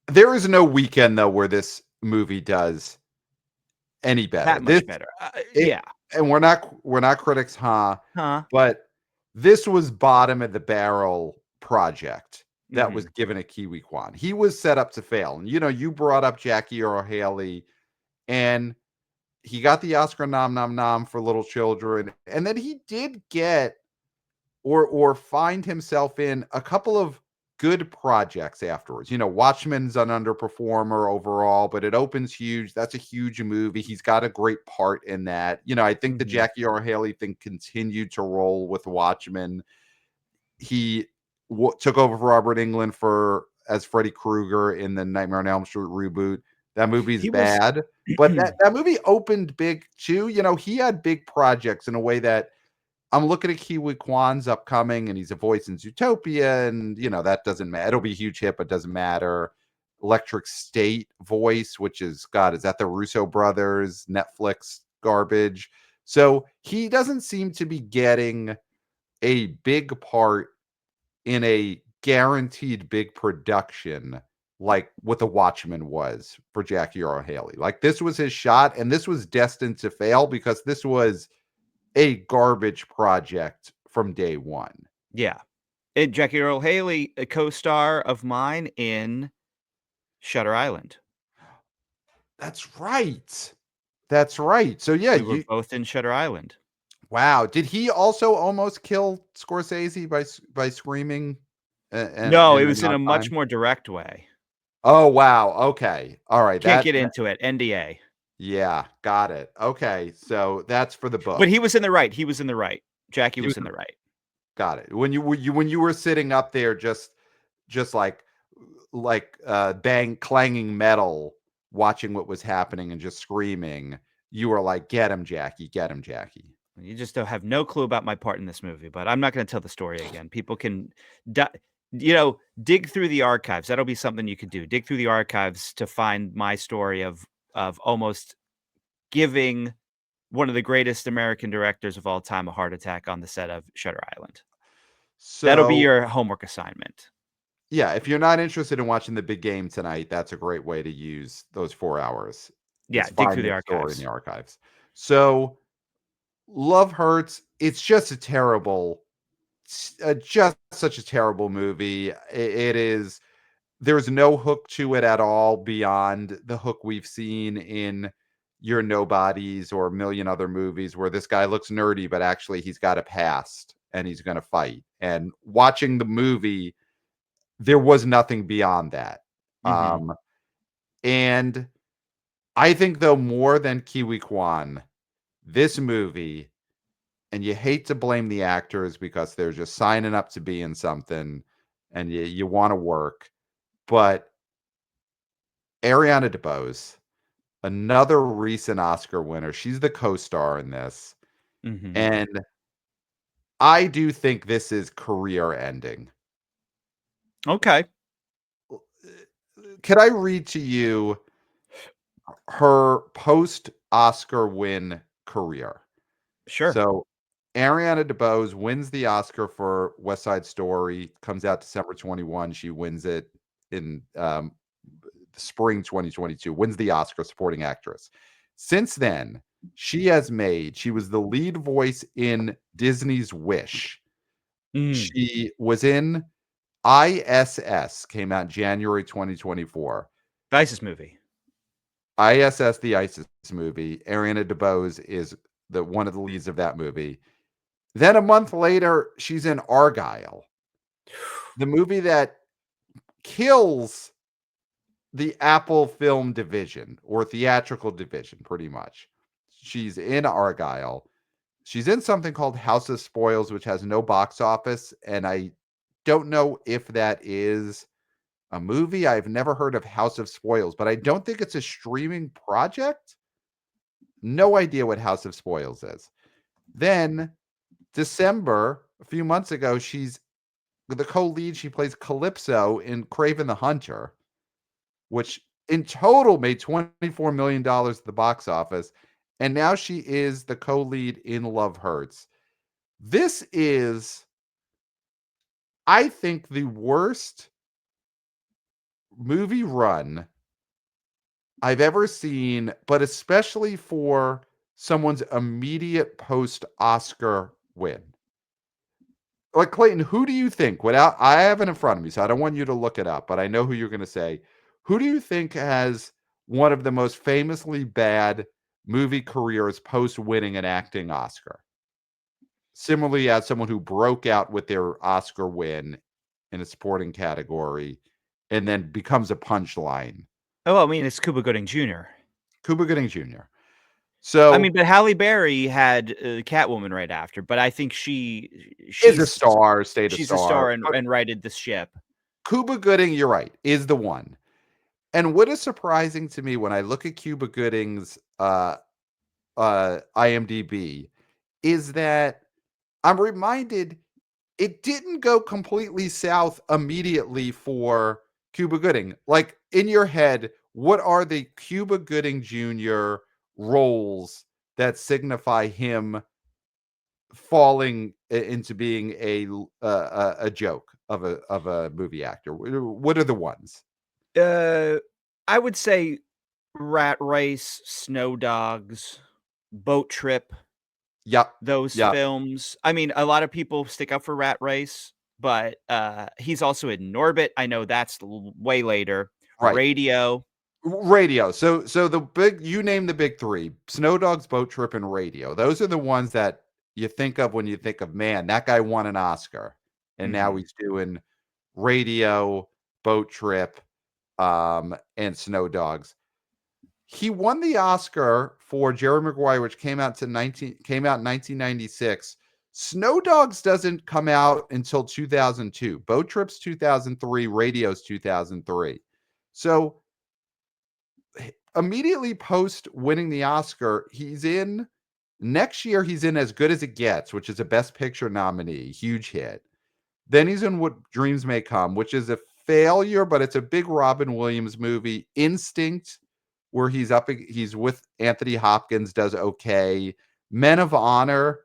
There is no weekend though where this movie does any better. That much better. It Yeah. and we're not critics, huh? Huh? But this was bottom of the barrel project that was Mhm. given a Ke Huy Quan. He was set up to fail. And you brought up Jackie Earle Haley, and he got the Oscar nom for Little Children, and then he did get or find himself in a couple of good projects afterwards. Watchmen's an underperformer overall, but it opens huge. That's a huge movie. He's got a great part in that. I think the Mhm. Jackie R. Haley thing continued to roll with Watchmen. He took over for Robert Englund as Freddy Krueger in the Nightmare on Elm Street reboot. That movie's He was bad, but that movie opened big too. He had big projects in a way that I'm looking at Ke Huy Quan's upcoming, and he's a voice in Zootopia, and that doesn't matter. It'll be a huge hit, but doesn't matter. Electric State voice, which is God, is that the Russo brothers Netflix garbage? So he doesn't seem to be getting a big part in a guaranteed big production like what The Watchmen was for Jackie Earle Haley. Like this was his shot, and this was destined to fail because this was a garbage project from day one. Yeah. And Jackie Earle Haley, a co-star of mine in Shutter Island. That's right. That's right. So yeah, We were both in Shutter Island. wow. Did he also almost kill Scorsese by screaming No, in it the was in not a much time? more direct way. Oh wow. Okay. All right. Can't get into it, NDA. Yeah, got it. Okay. So that's for the But he books. was in the right. He was in the right. Jackie He was was in the right. got it. When you were sitting up there just like bang clanging metal watching what was happening and just screaming, you were like, get him, Jackie, get him, Jackie. You just don't have no clue about my part in this movie, but I'm not gonna tell the story again. People can di dig through the archives. That'll be something you could do. Dig through the archives to find my story of almost giving one of the greatest American directors of all time a heart attack on the set of Shutter Island. That'll be So your homework assignment. yeah, if you're not interested in watching the big game tonight, that's a great way to use those 4 hours is Yeah, dig find through the that story in the archives. archives. So Love Hurts. It's just just such a terrible movie. It is. There's no hook to it at all beyond the hook we've seen in Your Nobodies or a million other movies where this guy looks nerdy, but actually he's got a past and he's going to fight. And watching the movie, there was nothing beyond that. Mhm. And I think, though, more than Ke Huy Quan, this movie, and you hate to blame the actors because they're just signing up to be in something and you want to work, but Ariana Debose, another recent Oscar winner. She's the co-star in this. Mhm. And I do think this is career ending. Okay. Could I read to you her post-Oscar win career? Sure. So Ariana DeBose wins the Oscar for West Side Story, comes out December 21. She wins it in spring 2022, wins the Oscar supporting actress. Since then, She was the lead voice in Disney's Wish. Mm. She was in ISS, came out January 2024. Vice's movie. ISS, the ISIS movie. Ariana Debose is the one of the leads of that movie. Then a month later, she's in Argyle, the movie that kills the Apple film division or theatrical division, pretty much. She's in Argyle. She's in something called House of Spoils, which has no box office. And I don't know if that is a movie. I've never heard of House of Spoils, but I don't think it's a streaming project. No idea what House of Spoils is. Then December, a few months ago, she's the co-lead. She plays Calypso in Craven the Hunter, which in total made $24 million at the box office. And now she is the co-lead in Love Hurts. This is, I think, the worst movie run I've ever seen, but especially for someone's immediate post-Oscar win. Like, Clayton, who do you think, without, I have it in front of me, so I don't want you to look it up, but I know who you're going to say. Who do you think has one of the most famously bad movie careers post winning an acting Oscar? Similarly, as someone who broke out with their Oscar win in a supporting category and then becomes a punchline. Oh, I mean, it's Cuba Gooding Jr. Cuba Gooding Jr. I mean, So but Halle Berry had Catwoman right after, but I think is a she's star, stayed a she's a star star. and But righted the ship. Cuba Gooding, you're right, is the one. And what is surprising to me when I look at Cuba Gooding's IMDb is that I'm reminded it didn't go completely south immediately for Cuba Gooding. Like, in your head, what are the Cuba Gooding Jr. roles that signify him falling into being a joke of a movie actor? What are the ones? Uh, I would say Rat Race, Snow Dogs, Boat Trip, Yep, those yep, films. I mean, a lot of people stick up for Rat Race, but he's also in Norbit. I know that's way later. right. Radio. Radio. So the big, you name the big three: Snow Dogs, Boat Trip, and Radio. Those are the ones that you think of when you think of, man, that guy won an Oscar, and now Mhm. he's doing Radio, Boat Trip, and Snow Dogs. He won the Oscar for Jerry Maguire, which came out in 1996. Snow Dogs doesn't come out until 2002. Boat Trip's 2003. Radio's 2003. So immediately post winning the Oscar, he's in next year. He's in As Good as It Gets, which is a Best Picture nominee, huge hit. Then he's in What Dreams May Come, which is a failure, but it's a big Robin Williams movie. Instinct, where he's with Anthony Hopkins, does okay. Men of Honor,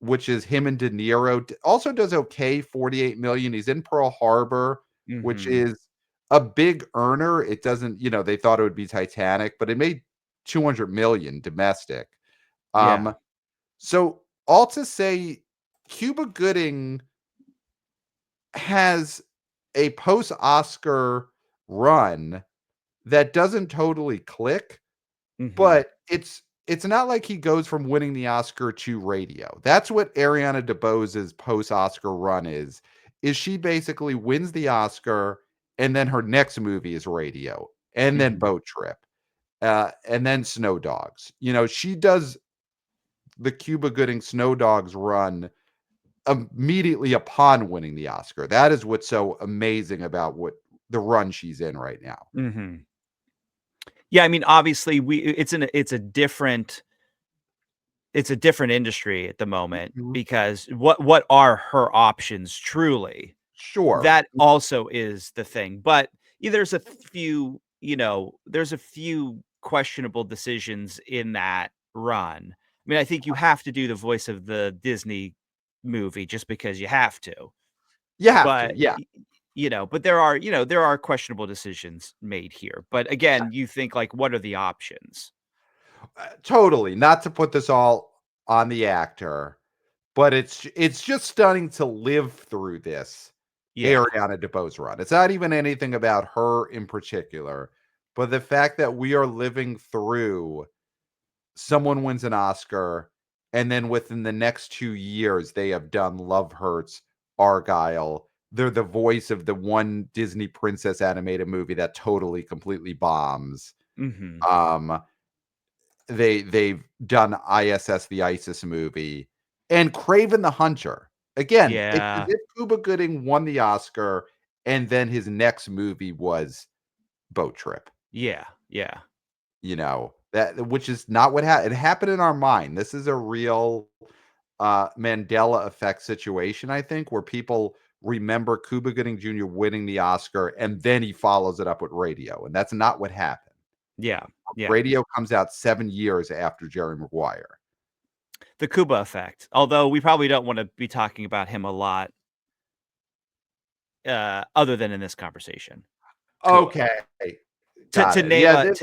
which is him and De Niro, also does okay, 48 million. He's in Pearl Harbor, which Mhm. is a big earner. It doesn't, they thought it would be Titanic, but it made 200 million domestic. Yeah. So all to say, Cuba Gooding has a post Oscar run that doesn't totally click, Mhm. but it's not like he goes from winning the Oscar to Radio. That's what Ariana DeBose's post-Oscar run is she basically wins the Oscar, and then her next movie is Radio, and then Mhm. Boat Trip, and then Snow Dogs. She does the Cuba Gooding Snow Dogs run immediately upon winning the Oscar. That is what's so amazing about what the run she's in right now. Mhm. Yeah, I mean, obviously, it's a different industry at the moment Mhm. because what are her options truly? Sure. That also is the thing, but there's a few, there's a few questionable decisions in that run. I mean, I think you have to do the voice of the Disney movie just because you have to, You have to. but Yeah. but there are questionable decisions made here. But again, you think like, what are the options? Totally. Not to put this all on the actor, but it's just stunning to live through this Yeah. Ariana Debose run. It's not even anything about her in particular, but the fact that we are living through someone wins an Oscar, and then within the next 2 years, they have done Love Hurts, Argyle. They're the voice of the one Disney princess animated movie that totally, completely bombs. Mhm. Um, they've done ISS, the ISIS movie, and Craven the Hunter. Again, it's as Yeah. if Cuba Gooding won the Oscar, and then his next movie was Boat Trip. Yeah. Yeah. That which is not what happened. It happened in our mind. This is a real Mandela effect situation, I think, where people remember Cuba Gooding Jr. winning the Oscar, and then he follows it up with Radio, and that's not what happened. Yeah. Yeah. Radio comes out 7 years after Jerry Maguire. The Kuba effect. Although we probably don't wanna be talking about him a lot, other than in this conversation. Cool. Okay, To got to it. name Yeah, a this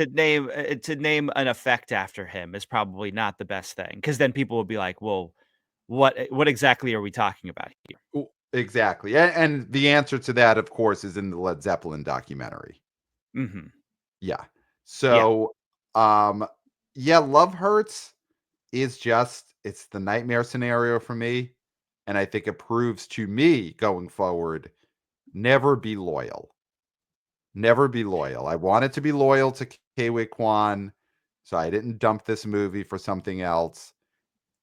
to name an effect after him is probably not the best thing, because then people will be like, "Well, what exactly are we talking about here?" exactly, and the answer to that, of course, is in the Led Zeppelin documentary. Mhm. Yeah. Yeah. So, um, yeah, Love Hurts is just it's the nightmare scenario for me, and I think it proves to me going forward, never be loyal. Never be loyal. I wanted to be loyal to Ke Huy Quan, so I didn't dump this movie for something else,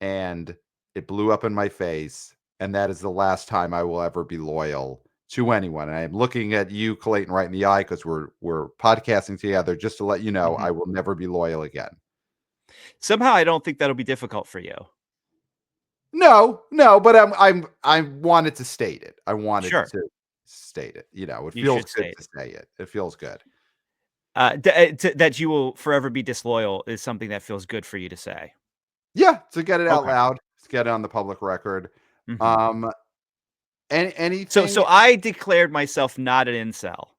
and it blew up in my face, and that is the last time I will ever be loyal to anyone. And I am looking at you, Clayton, right in the eye because we're podcasting together. Just to let you know, I Mhm. will never be loyal again. Somehow I don't think that'll be difficult for you. No, no, but I wanted to state it. I wanted Sure. to state it. It You feels should good state to it. say it. It feels good. That you will forever be disloyal is something that feels good for you to say. Yeah, to get it out Okay. loud, to get it on the public record. Mhm. Um, So anything I declared myself not an incel,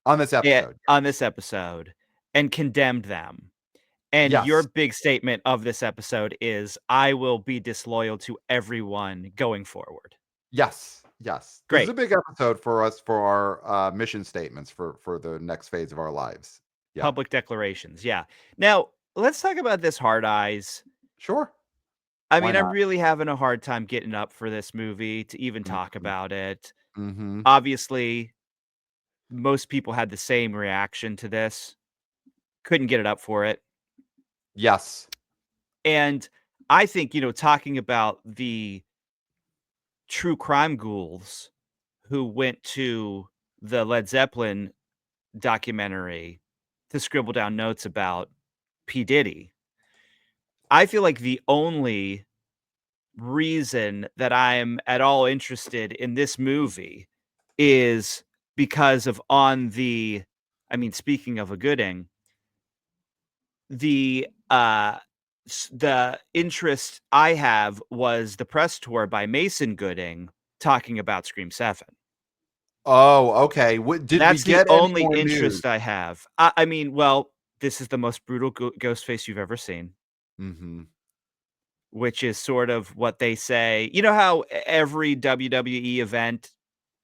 on this episode? on this episode and condemned them. And your Yes. big statement of this episode is, "I will be disloyal to everyone going forward." Yes, yes. This is a Great. big episode for us for our, mission statements for the next phase of our lives. Yeah. Public declarations, yeah. Now, let's talk about this Hard Eyes. Sure. I Why mean, I'm not? really having a hard time getting up for this movie to even talk Mhm, about it. mhm. Obviously, most people had the same reaction to this. Couldn't get it up for it. Yes. And I think, talking about the true crime ghouls who went to the Led Zeppelin documentary to scribble down notes about P. Diddy. I feel like the only reason that I'm at all interested in this movie is because of speaking of a Gooding, the, the interest I have was the press tour by Mason Gooding talking about Scream 7. Oh, okay. What did we That's the get any only more news? interest I have. Well, this is the most brutal ghost face you've ever seen, Mhm. which is sort of what they say. You know how every WWE event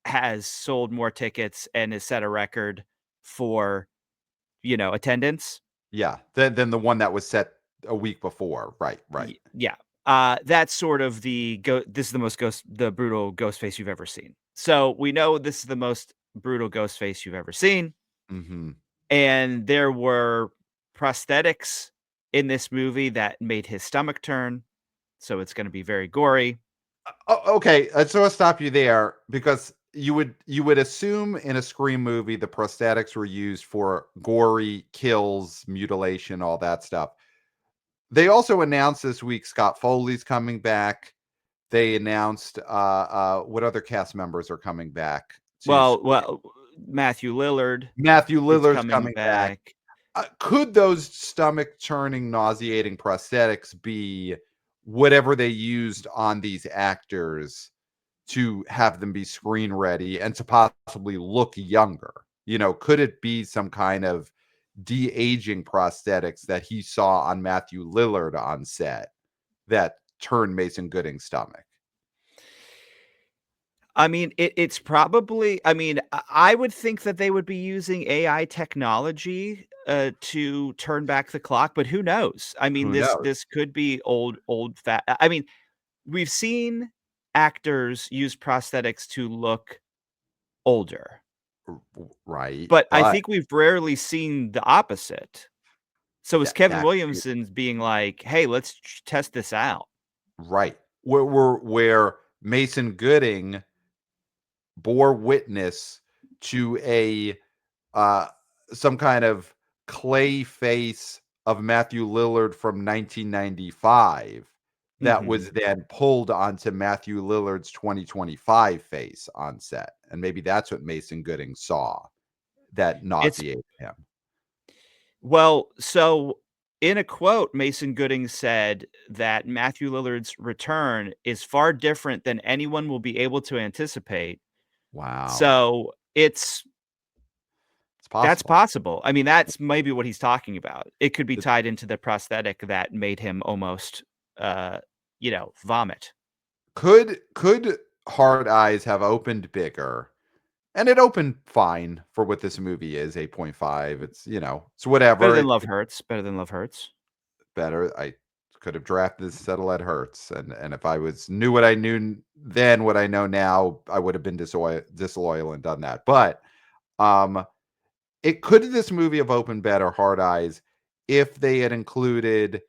has sold more tickets and has set a record for, attendance? Yeah, than the one that was set a week before. Right, right. Yeah. That's sort of this is the brutal ghost face you've ever seen. So we know this is the most brutal ghost face you've ever seen. Mhm. And there were prosthetics in this movie that made his stomach turn, so it's gonna be very gory. Okay, so I'll stop you there because you would assume in a Scream movie the prosthetics were used for gory kills, mutilation, all that stuff. They also announced this week Scott Foley's coming back. They announced what other cast members are coming back to Scream. Well, Matthew Lillard Matthew is Lillard's coming coming back. back. Could those stomach churning, nauseating prosthetics be whatever they used on these actors to have them be screen ready and to possibly look younger? Could it be some kind of de-aging prosthetics that he saw on Matthew Lillard on set that turned Mason Gooding's stomach. I mean, it's probably I mean, I would think that they would be using AI technology, to turn back the clock, but who knows? I mean, Who this knows? this could be old fat I mean, we've seen actors use prosthetics to look older, Right, but I but think we've rarely seen the opposite. So is Kevin that could be Williamson being like, "Hey, let's test this out." right. Where Mason Gooding bore witness to a uh, some kind of clay face of Matthew Lillard from 1995 that Mhm. was then pulled onto Matthew Lillard's 2025 face on set. And maybe that's what Mason Gooding saw that It's nauseated him. Well, so in a quote, Mason Gooding said that Matthew Lillard's return is far different than anyone will be able to anticipate. Wow. So It's that's possible. possible. I mean, that's maybe what he's talking about. It could be tied into the prosthetic that made him almost, uh, vomit. Could Hard Eyes have opened bigger? And it opened fine for what this movie is, 8.5. It's Better whatever. than Love Hurts. Better than Love Hurts. Better. I could have drafted this instead of Let Hurts, and if I knew what I knew then, what I know now, I would have been disloyal and done that. But um, this movie have opened better, Hard Eyes, if they had included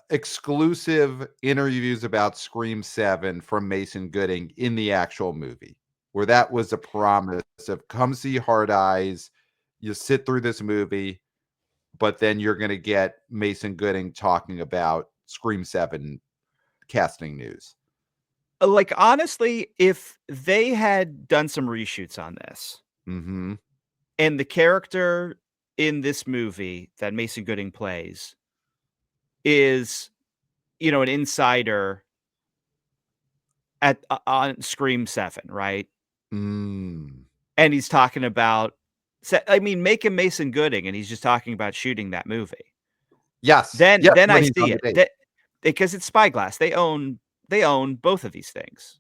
exclusive interviews about Scream 7 from Mason Gooding in the actual movie, where that was a promise of come see Hard Eyes, you sit through this movie, but then you're going to get Mason Gooding talking about Scream 7 casting news. Like, honestly, if they had done some reshoots on this Mm-hmm. and the character in this movie that Mason Gooding plays is, an insider on Scream 7, right? Mm. And he's talking about I mean, make him Mason Gooding, and he's just talking about shooting that movie. Yes. Then Yes. then I When he's see on the it. date. That because it's Spyglass. They own both of these things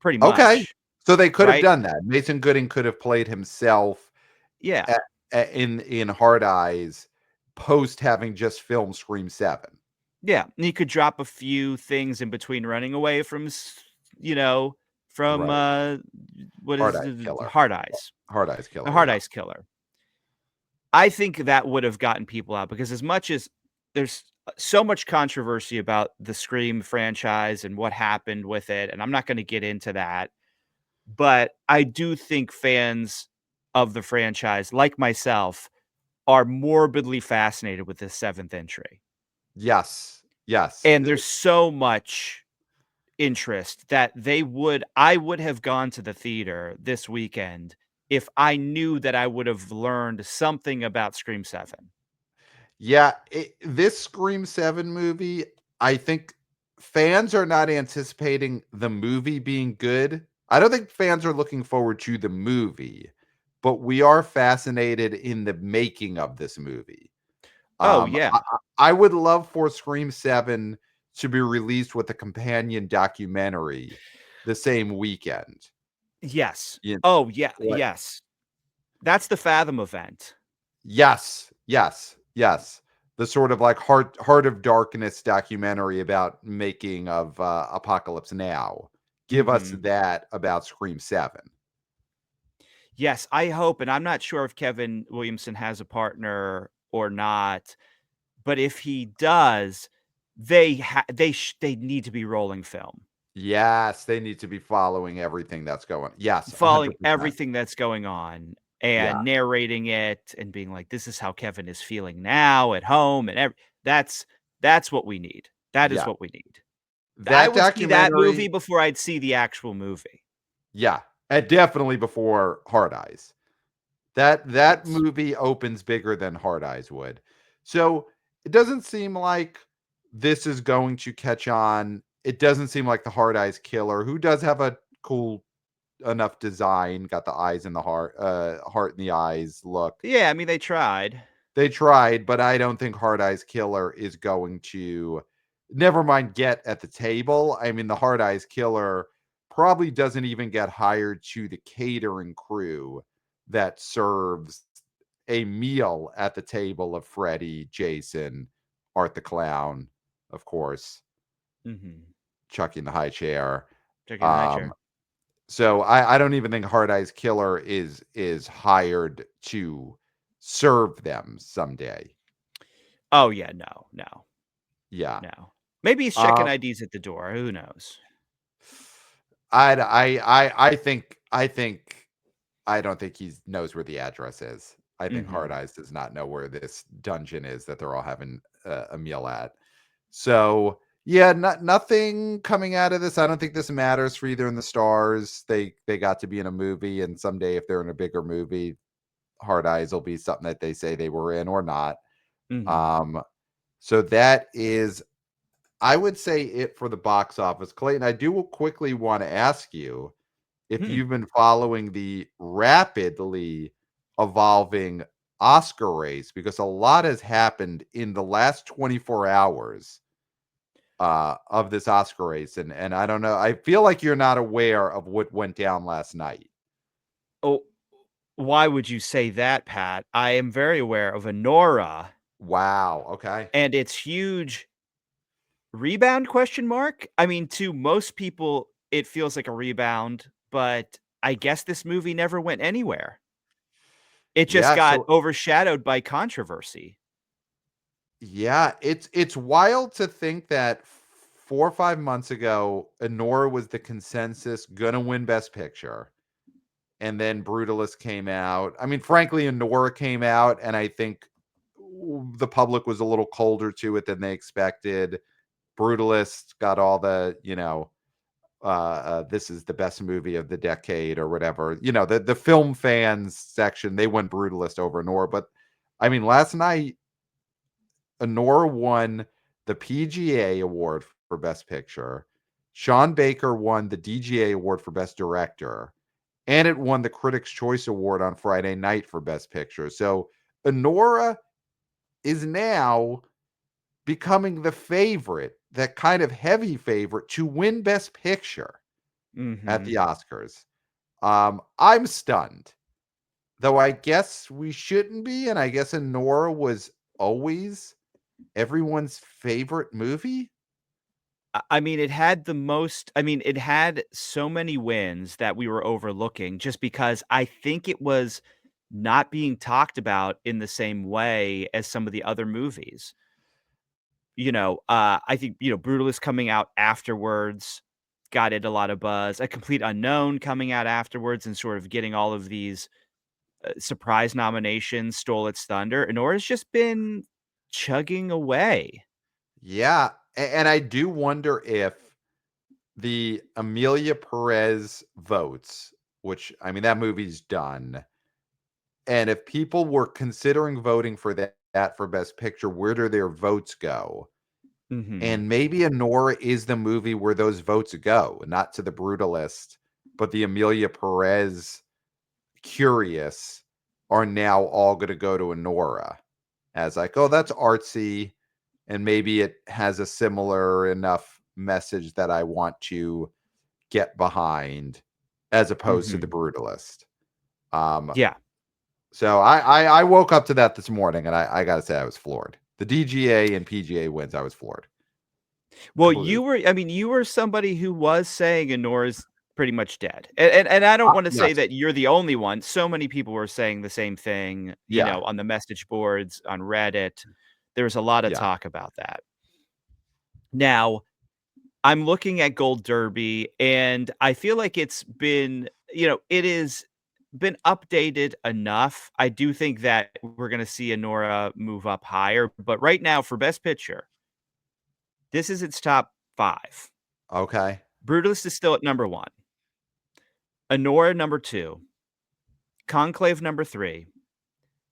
pretty Okay. much, So they could have right? done that. Mason Gooding could have played himself Yeah. in Hard Eyes post having just filmed Scream 7. Yeah, and he could drop a few things in between running away from you know, from, Right. what Hard is Eyes the Killer. Hard Eyes, Hard Eyes the Killer, Hard yeah. Eyes Killer. I think that would have gotten people out because as much as there's so much controversy about the Scream franchise and what happened with it, and I'm not gonna get into that, but I do think fans of the franchise, like myself, are morbidly fascinated with this 7th entry, Yes. Yes. and there's so much interest that I would have gone to the theater this weekend if I knew that I would have learned something about Scream 7. Yeah, this Scream 7 movie, I think fans are not anticipating the movie being good. I don't think fans are looking forward to the movie, but we are fascinated in the making of this movie. Oh, Um, yeah. I, I would love for Scream 7 to be released with a companion documentary the same weekend. Yes. You Oh, yeah, what? yes. That's the Fathom event. Yes, yes, yes. The sort of like Heart of Darkness documentary about making of Apocalypse Now. Give us Mhm. that about Scream 7. Yes, I hope, and I'm not sure if Kevin Williamson has a partner or not, but if he does, they need to be rolling film, Yes, they need to be following everything that's going. Yes, following 100%. everything that's going on Yeah, and narrating it and being like, "This is how Kevin is feeling now at home," and that's what we need. That is yeah. what we need. I That would see that movie documentary, before I'd see the actual movie. yeah, and definitely before Hard Eyes. That Yes. movie opens bigger than Hard Eyes would. So, it doesn't seem like this is going to catch on. It doesn't seem like the Hard Eyes Killer, who does have a cool enough design, got the eyes and the heart in the eyes look. Yeah, I mean, they tried. They tried, but I don't think Hard Eyes Killer is going to, never mind get at the table. I mean, the Hard Eyes Killer probably doesn't even get hired to the catering crew that serves a meal at the table of Freddy, Jason, Art the Clown, of course, Mhm. Chucky in the high chair. Chucky in the high Um, chair. so I don't even think Hard Eyes Killer is hired to serve them someday. Oh, yeah, no. Yeah. No. Maybe he's checking Um, IDs at the door, who knows? I don't think he knows where the address is. I think Hard Mhm. Eyes does not know where this dungeon is that they're all having a meal at. So yeah, nothing coming out of this. I don't think this matters for either in the stars. They got to be in a movie, and someday if they're in a bigger movie, Hard Eyes will be something that they say they were in or not. Mhm. Um, so that is, I would say, it for the box office. Clayton, I do quickly want to ask you if Hmm. you've been following the rapidly evolving Oscar race, because a lot has happened in the last 24 hours of this Oscar race. And I don't know. I feel like you're not aware of what went down last night. Oh, why would you say that, Pat? I am very aware of ANORA Wow. Okay. and its huge rebound question mark. I mean, to most people, it feels like a rebound, but I guess this movie never went anywhere. It just Yeah. got So overshadowed by controversy. yeah, it's wild to think that 4 or 5 months ago, Anora was the consensus gonna win Best Picture, and then Brutalist came out. I mean, frankly, Anora came out, and I think the public was a little colder to it than they expected. Brutalist got all the, this is the best movie of the decade or whatever. The film fans section, they went Brutalist over Anora, but I mean, last night Anora won the PGA award for Best Picture. Sean Baker won the DGA award for Best Director, and it won the Critics' Choice Award on Friday night for Best Picture. So Anora is now becoming the favorite, that kind of heavy favorite to win Best Picture at the Mhm. Oscars. I'm stunned, though I guess we shouldn't be, and I guess Anora was always everyone's favorite movie? I mean, it had the most I mean, it had so many wins that we were overlooking just because I think it was not being talked about in the same way as some of the other movies. I think, Brutalist coming out afterwards got it a lot of buzz. A Complete Unknown coming out afterwards and sort of getting all of these, surprise nominations stole its thunder, and Nora's just been chugging away. Yeah, and I do wonder if the Amelia Perez votes, which, I mean, that movie's done, and if people were considering voting for that for Best Picture, where do their votes go? Mhm. And maybe Anora is the movie where those votes go, not to the Brutalist, but the Amelia Perez curious are now all gonna go to Anora as like, "Oh, that's artsy, and maybe it has a similar enough message that I want to get behind," as opposed to the Mhm. Brutalist. Um, Yeah. so I woke up to that this morning, and I gotta say I was floored. The DGA and PGA wins, I was floored. Well, Completely. you were somebody who was saying Anora's pretty much dead. And I don't wanna say Yes. that you're the only one. So many people were saying the same thing, Yeah. on the message boards, on Reddit. There was a lot of Yeah. talk about that. Now, I'm looking at Gold Derby, and I feel like it's been it is been updated enough. I do think that we're gonna see Anora move up higher, but right now for Best Picture, this is its top 5. Okay. Brutalist is still at number 1. Anora number 2, Conclave number 3,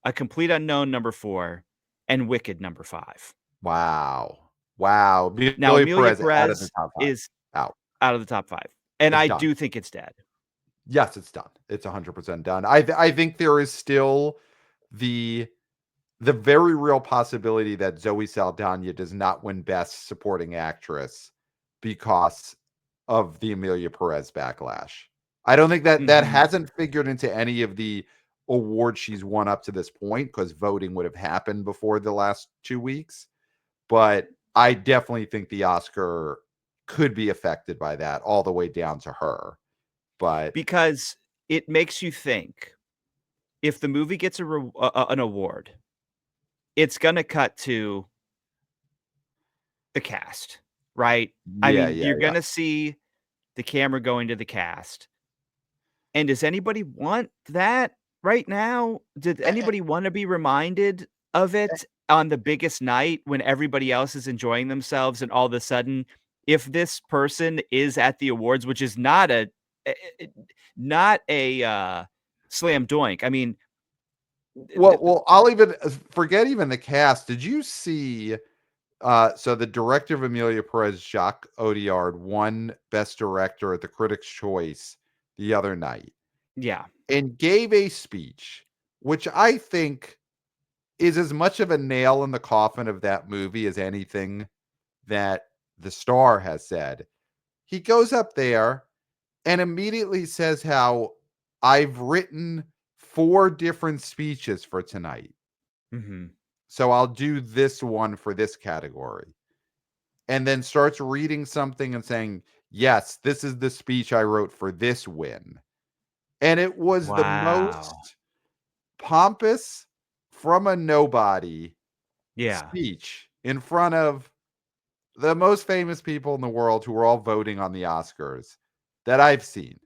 A Complete Unknown number 4, and Wicked number 5. Wow. Wow. Now Amelia Amelia Perez out of the Perez top 5. is Out. out of the top 5, and I Done. do think it's dead. Yes, it's done. It's 100% done. I think there is still the very real possibility that Zoe Saldana does not win Best Supporting Actress because of the Amelia Perez backlash. I don't think that Mhm. hasn't figured into any of the awards she's won up to this point, because voting would have happened before the last 2 weeks. But I definitely think the Oscar could be affected by that all the way down to her. But Because it makes you think, if the movie gets an award, it's gonna cut to the cast, right? I yeah, mean, yeah, you're yeah. gonna see the camera going to the cast. And does anybody want that right now? Did A- anybody wanna be reminded of it on the biggest night when everybody else is enjoying themselves, and all of a sudden, if this person is at the awards, which is not a not a, slam dunk. I mean, Well, I'll even forget even the cast. Did you see so the director of Amelia Perez, Jacques Audiard, won Best Director at the Critics' Choice the other night yeah. and gave a speech, which I think is as much of a nail in the coffin of that movie as anything that the star has said. He goes up there and immediately says how I've written 4 different speeches for tonight. Mhm. So I'll do this one for this category. And then starts reading something and saying, yes, this is the speech I wrote for this win. And it was the Wow. most pompous from a nobody Yeah. speech in front of the most famous people in the world who are all voting on the Oscars that I've seen.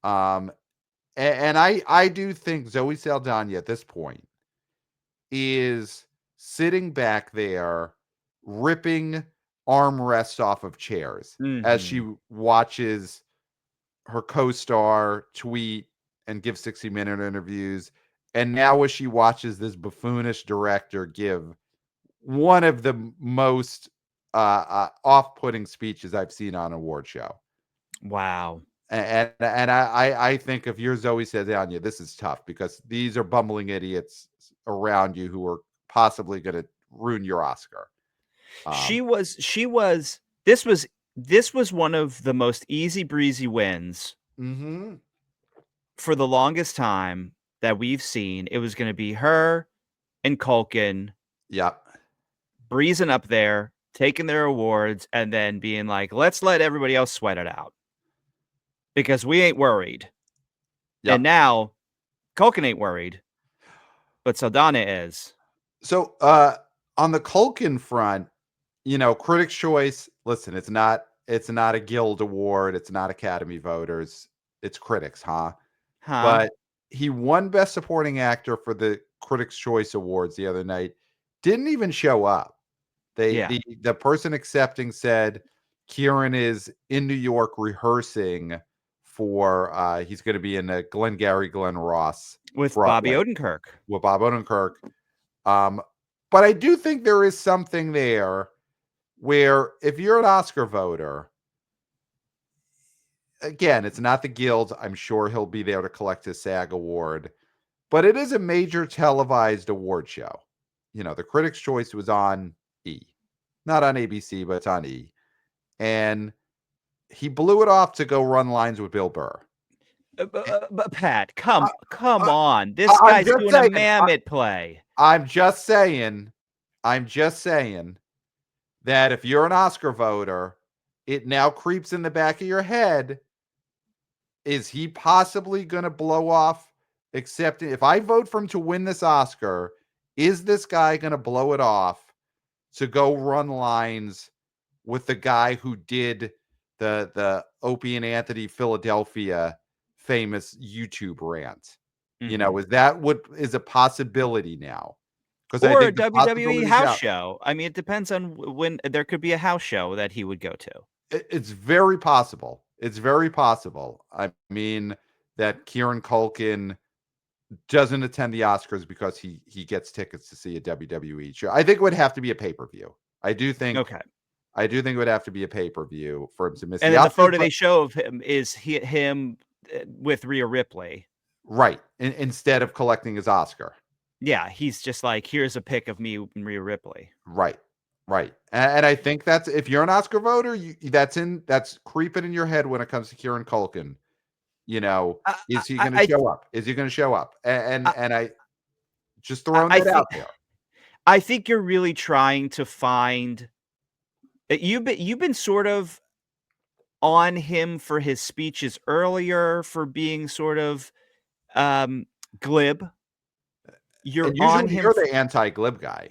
Um, and I do think Zoe Saldana at this point is sitting back there ripping armrests off of chairs as she Mhm. watches her co-star tweet and give 60-minute interviews. And now as she watches this buffoonish director give one of the most off-putting speeches I've seen on an award show. Wow. And I think if you're Zoe Saldana, this is tough because these are bumbling idiots around you who are possibly going to ruin your Oscar. Um, She was this was one of the most easy breezy wins mhm. for the longest time that we've seen. It was gonna be her and Culkin Yeah. breezing up there, taking their awards, and then being like, "Let's let everybody else sweat it out because we ain't worried." And Yep. now Culkin ain't worried, but Saldana is. So on the Culkin front, Critics' Choice, listen, it's not a Guild Award, it's not Academy voters, it's critics, huh? Huh? But he won Best Supporting Actor for the Critics' Choice Awards the other night. Didn't even show up. They Yeah. the person accepting said Kieran is in New York rehearsing for he's going to be in a Glengarry Glen Ross With Bobby Broadway Odenkirk. with Bob Odenkirk. Um, but I do think there is something there where if you're an Oscar voter, again, it's not the Guild. I'm sure he'll be there to collect his SAG award, but it is a major televised award show. The Critics' Choice was on E, not on ABC, but it's on E. And he blew it off to go run lines with Bill Burr. But Pat, come I, come I, on. This I'm guy's just doing a saying. Mammoth play. I'm just saying. I'm just saying that if you're an Oscar voter, it now creeps in the back of your head. Is he possibly going to blow off accepting? If I vote for him to win this Oscar, is this guy going to blow it off to go run lines with the guy who did the Opie and Anthony Philadelphia famous YouTube rant? Mhm. Is that what is a possibility now? Because I Or a think the WWE possibility is house out. show. I mean, it depends on when there could be a house show that he would go to. It's very possible. It's very possible. I mean, that Kieran Culkin doesn't attend the Oscars because he gets tickets to see a WWE show. I think it would have to be a pay-per-view. I do think Okay. I do think it would have to be a pay-per-view for him to miss And the then the Oscars, photo but they show of him is him with Rhea Ripley. Right. Instead of collecting his Oscar. Yeah, he's just like, here's a pic of me and Rhea Ripley. Right. Right. And I think that's, if you're an Oscar voter, that's creeping in your head when it comes to Kieran Culkin. You know, I is he I going to I show up? Is he going to show up? And I just throwing I that think out there. I think you're really trying to find you've been sort of on him for his speeches earlier for being sort of glib. You're And on usually him you're the anti-glib guy.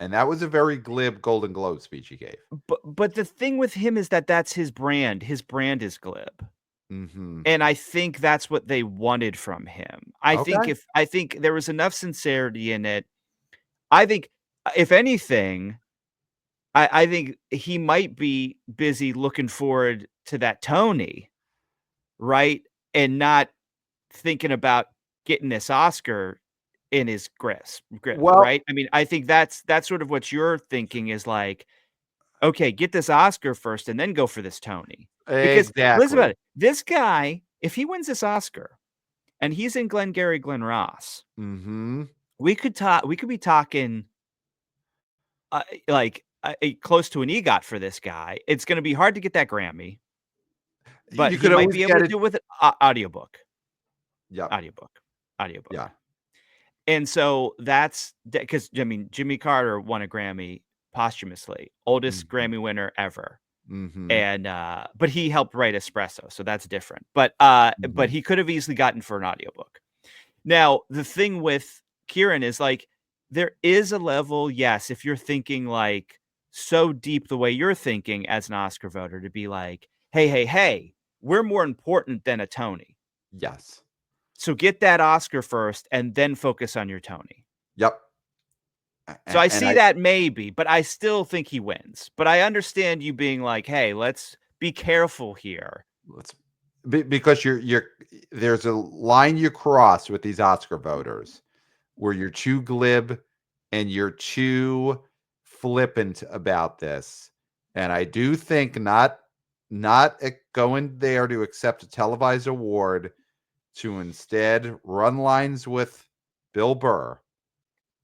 And that was a very glib Golden Globe speech he gave. but the thing with him is that that's his brand. His brand is glib. Mhm. And I think that's what they wanted from him. Okay. I think there was enough sincerity in it. I think, if anything, I think he might be busy looking forward to that Tony, right? And not thinking about getting this Oscar in his grip, Well, right? I mean, I think that's sort of what you're thinking is like, okay, get this Oscar first and then go for this Tony. Because listen about exactly. it. This guy, if he wins this Oscar and he's in Glengarry Glen Ross, Mhm. we could be talking like close to an EGOT for this guy. It's going to be hard to get that Grammy, but You he could might always be able get to it. do it with an audiobook, Yep. audiobook, audiobook. Yeah. And so that's because I mean, Jimmy Carter won a Grammy posthumously, oldest Mhm. Grammy winner ever. Mhm. And but he helped write Espresso, so that's different. But Mhm. he could have easily gotten for an audiobook. Now, the thing with Kieran is like there is a level, yes, if you're thinking like so deep the way you're thinking as an Oscar voter to be like, hey, hey, hey, we're more important than a Tony. Yes. So get that Oscar first and then focus on your Tony. Yep. So I And see that maybe, but I still think he wins. But I understand you being like, hey, let's be careful here. let's because you're there's a line you cross with these Oscar voters where you're too glib and you're too flippant about this. And I do think not going there to accept a televised award, to instead run lines with Bill Burr,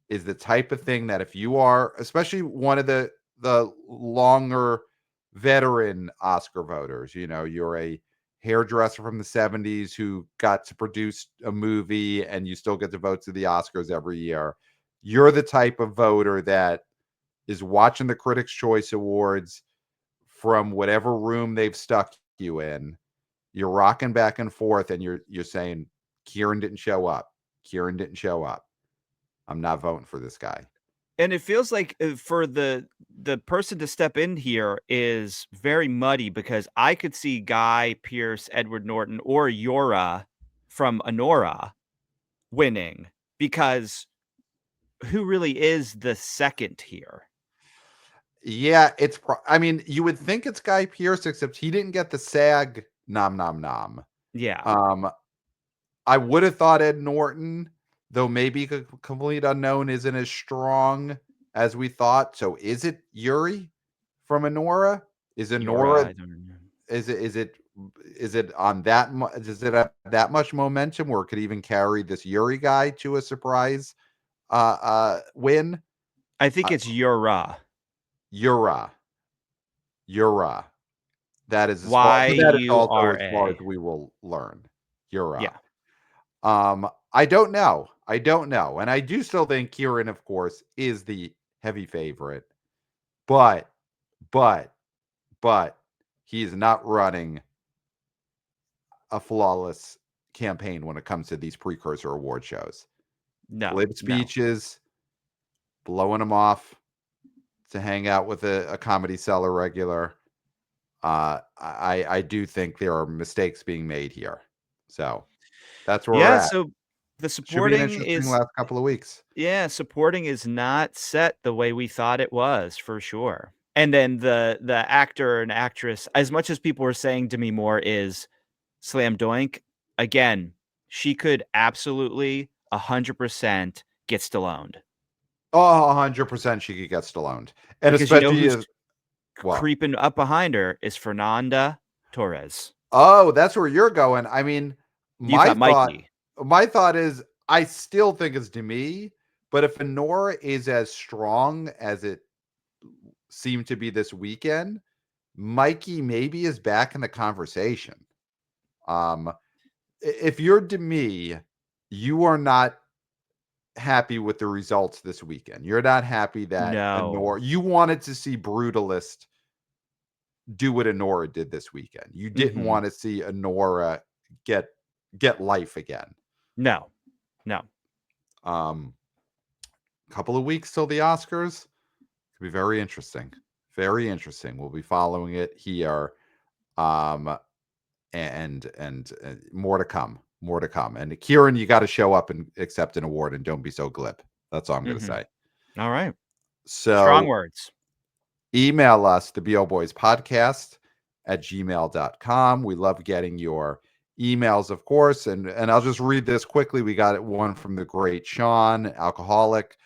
is the type of thing that if you are, especially one of the longer veteran Oscar voters, you know, you're a hairdresser from the 70s who got to produce a movie and you still get to vote to the Oscars every year. You're the type of voter that is watching the Critics' Choice Awards from whatever room they've stuck you in. You're rocking back and forth and you're saying, Kieran didn't show up. Kieran didn't show up. I'm not voting for this guy. And it feels like for the person to step in here is very muddy because I could see Guy Pearce, Edward Norton, or Yora from ANORA winning because who really is the second here? Yeah, I mean, you would think it's Guy Pearce, except he didn't get the SAG nom nom nom. Yeah. Um, I would have thought Ed Norton, though maybe a complete unknown isn't as strong as we thought. So is it Yuri from Honora? Is Yora, Honora I don't know. is it on does it have that much momentum where it could even carry this Yuri guy to a surprise win? I think Uh, it's Yora. Yura. Yura. That is also as far as Yura. we will learn. Yeah. Yura. I don't know. I don't know. And I do still think Kieran, of course, is the heavy favorite. But, but, but he's not running a flawless campaign when it comes to these precursor award shows. No, Glib no. speeches, blowing them off to hang out with a comedy cellar regular. I do think there are mistakes being made here. So that's where we're Yeah, at. so the Should be an supporting interesting is last couple of weeks. yeah, supporting is not set the way we thought it was for sure. And then the actor and actress, as much as people were saying Demi Moore is slam doink, again, she could absolutely 100% get Stalloned. Oh, 100% she could get Stallone. And Because you know especially who's if what? creeping up behind her is Fernanda Torres. Oh, that's where you're going. I mean, You My thought thought Mikey. my thought is I still think it's Demi, but if ANORA is as strong as it seemed to be this weekend, Mikey maybe is back in the conversation. If you're Demi, you are not happy with the results this weekend. You're not happy that No. ANORA you wanted to see Brutalist do what ANORA did this weekend. You didn't Mhm. want to see ANORA get life again. No. No. Um, couple of weeks till the Oscars. Could be very interesting. Very interesting. We'll be following it here. Um, and more to come. More to come. And Kieran, you got to show up and accept an award and don't be so glib. That's all I'm going to Mhm. say. All right. Strong So words. email us, theboboyspodcast at gmail.com. We love getting your emails, of course. And I'll just read this quickly. We got one from the great Sean, alcoholic,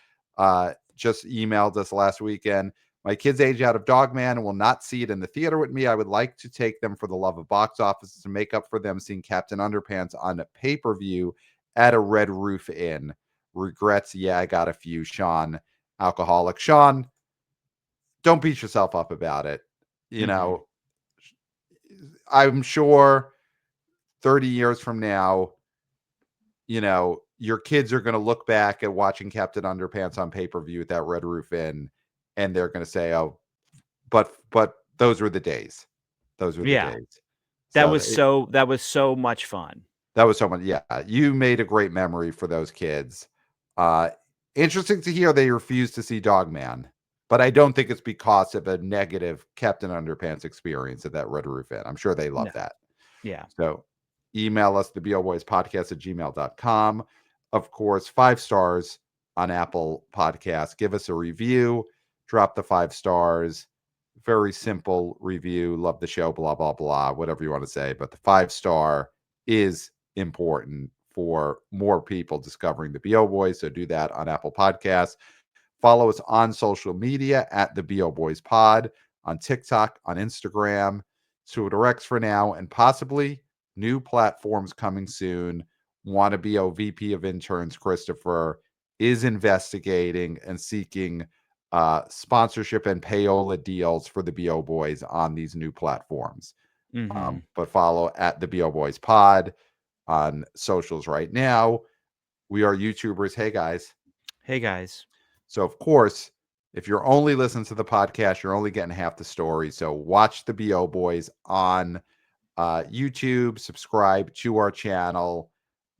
just emailed us last weekend. My kids age out of Dogman and will not see it in the theater with me. I would like to take them for the love of box office to make up for them seeing Captain Underpants on a pay-per-view at a Red Roof Inn. Regrets. Yeah, I got a few. Sean, alcoholic. Sean, don't beat yourself up about it. You Mhm. know, I'm sure 30 years from now, your kids are going to look back at watching Captain Underpants on pay-per-view at that Red Roof Inn, and they're going to say, "Oh, but those were the days. Those were the Yeah. days." That So was so much fun. that was so much. Yeah, you made a great memory for those kids. Uh, Interesting to hear they refused to see Dogman, but I don't think it's because of a negative Captain Underpants experience at that Red Roof Inn. I'm sure they love No. that. Yeah. So email us, theboboyspodcast at gmail.com. Of course, 5 stars on Apple Podcasts. Give us a review, drop the 5 stars. Very simple review. Love the show, blah, blah, blah, whatever you want to say. But the 5 star is important for more people discovering the BO Boys. So do that on Apple Podcasts. Follow us on social media at the BO Boys Pod, on TikTok, on Instagram, Twitter X for now, and possibly new platforms coming soon. Want to be a VP of interns, Christopher, is investigating and seeking sponsorship and payola deals for the BO Boys on these new platforms. Mhm. But follow at the BO Boys Pod on socials right now. We are YouTubers. Hey, guys. Hey, guys. So, of course, if you're only listening to the podcast, you're only getting half the story. So, watch the BO Boys on YouTube, subscribe to our channel.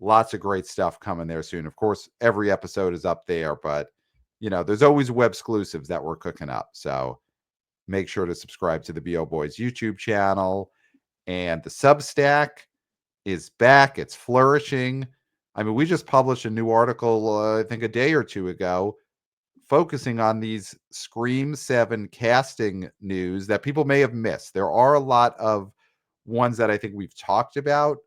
Lots of great stuff coming there soon. Of course, every episode is up there, but there's always web exclusives that we're cooking up. So, make sure to subscribe to the BO Boys YouTube channel. And the Substack is back. It's flourishing. I mean, we just published a new article, I think a day or two ago, focusing on these Scream 7 casting news that people may have missed. There are a lot of ones that I think we've talked about.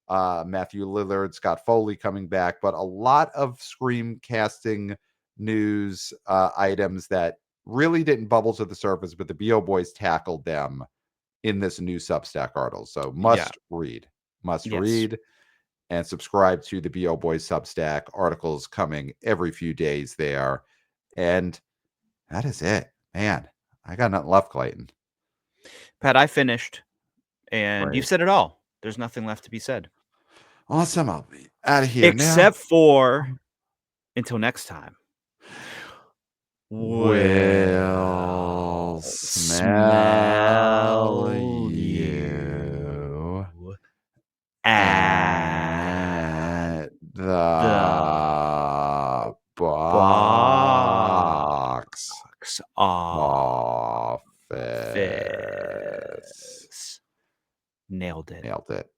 Matthew Lillard, Scott Foley coming back, but a lot of Scream casting news items that really didn't bubble to the surface, but the BO Boys tackled them in this new Substack article. So Yeah. must Yes. read, and subscribe to the BO Boys Substack. Articles coming every few days there. And that is it. Man, I got nothing left, Clayton. Pat, I finished, and you've Great. said it all. There's nothing left to be said. Awesome. I'll be out of here now. Except for until next time. Will We'll smell smell you you at at the box box office. office. Nailed it. Nailed it.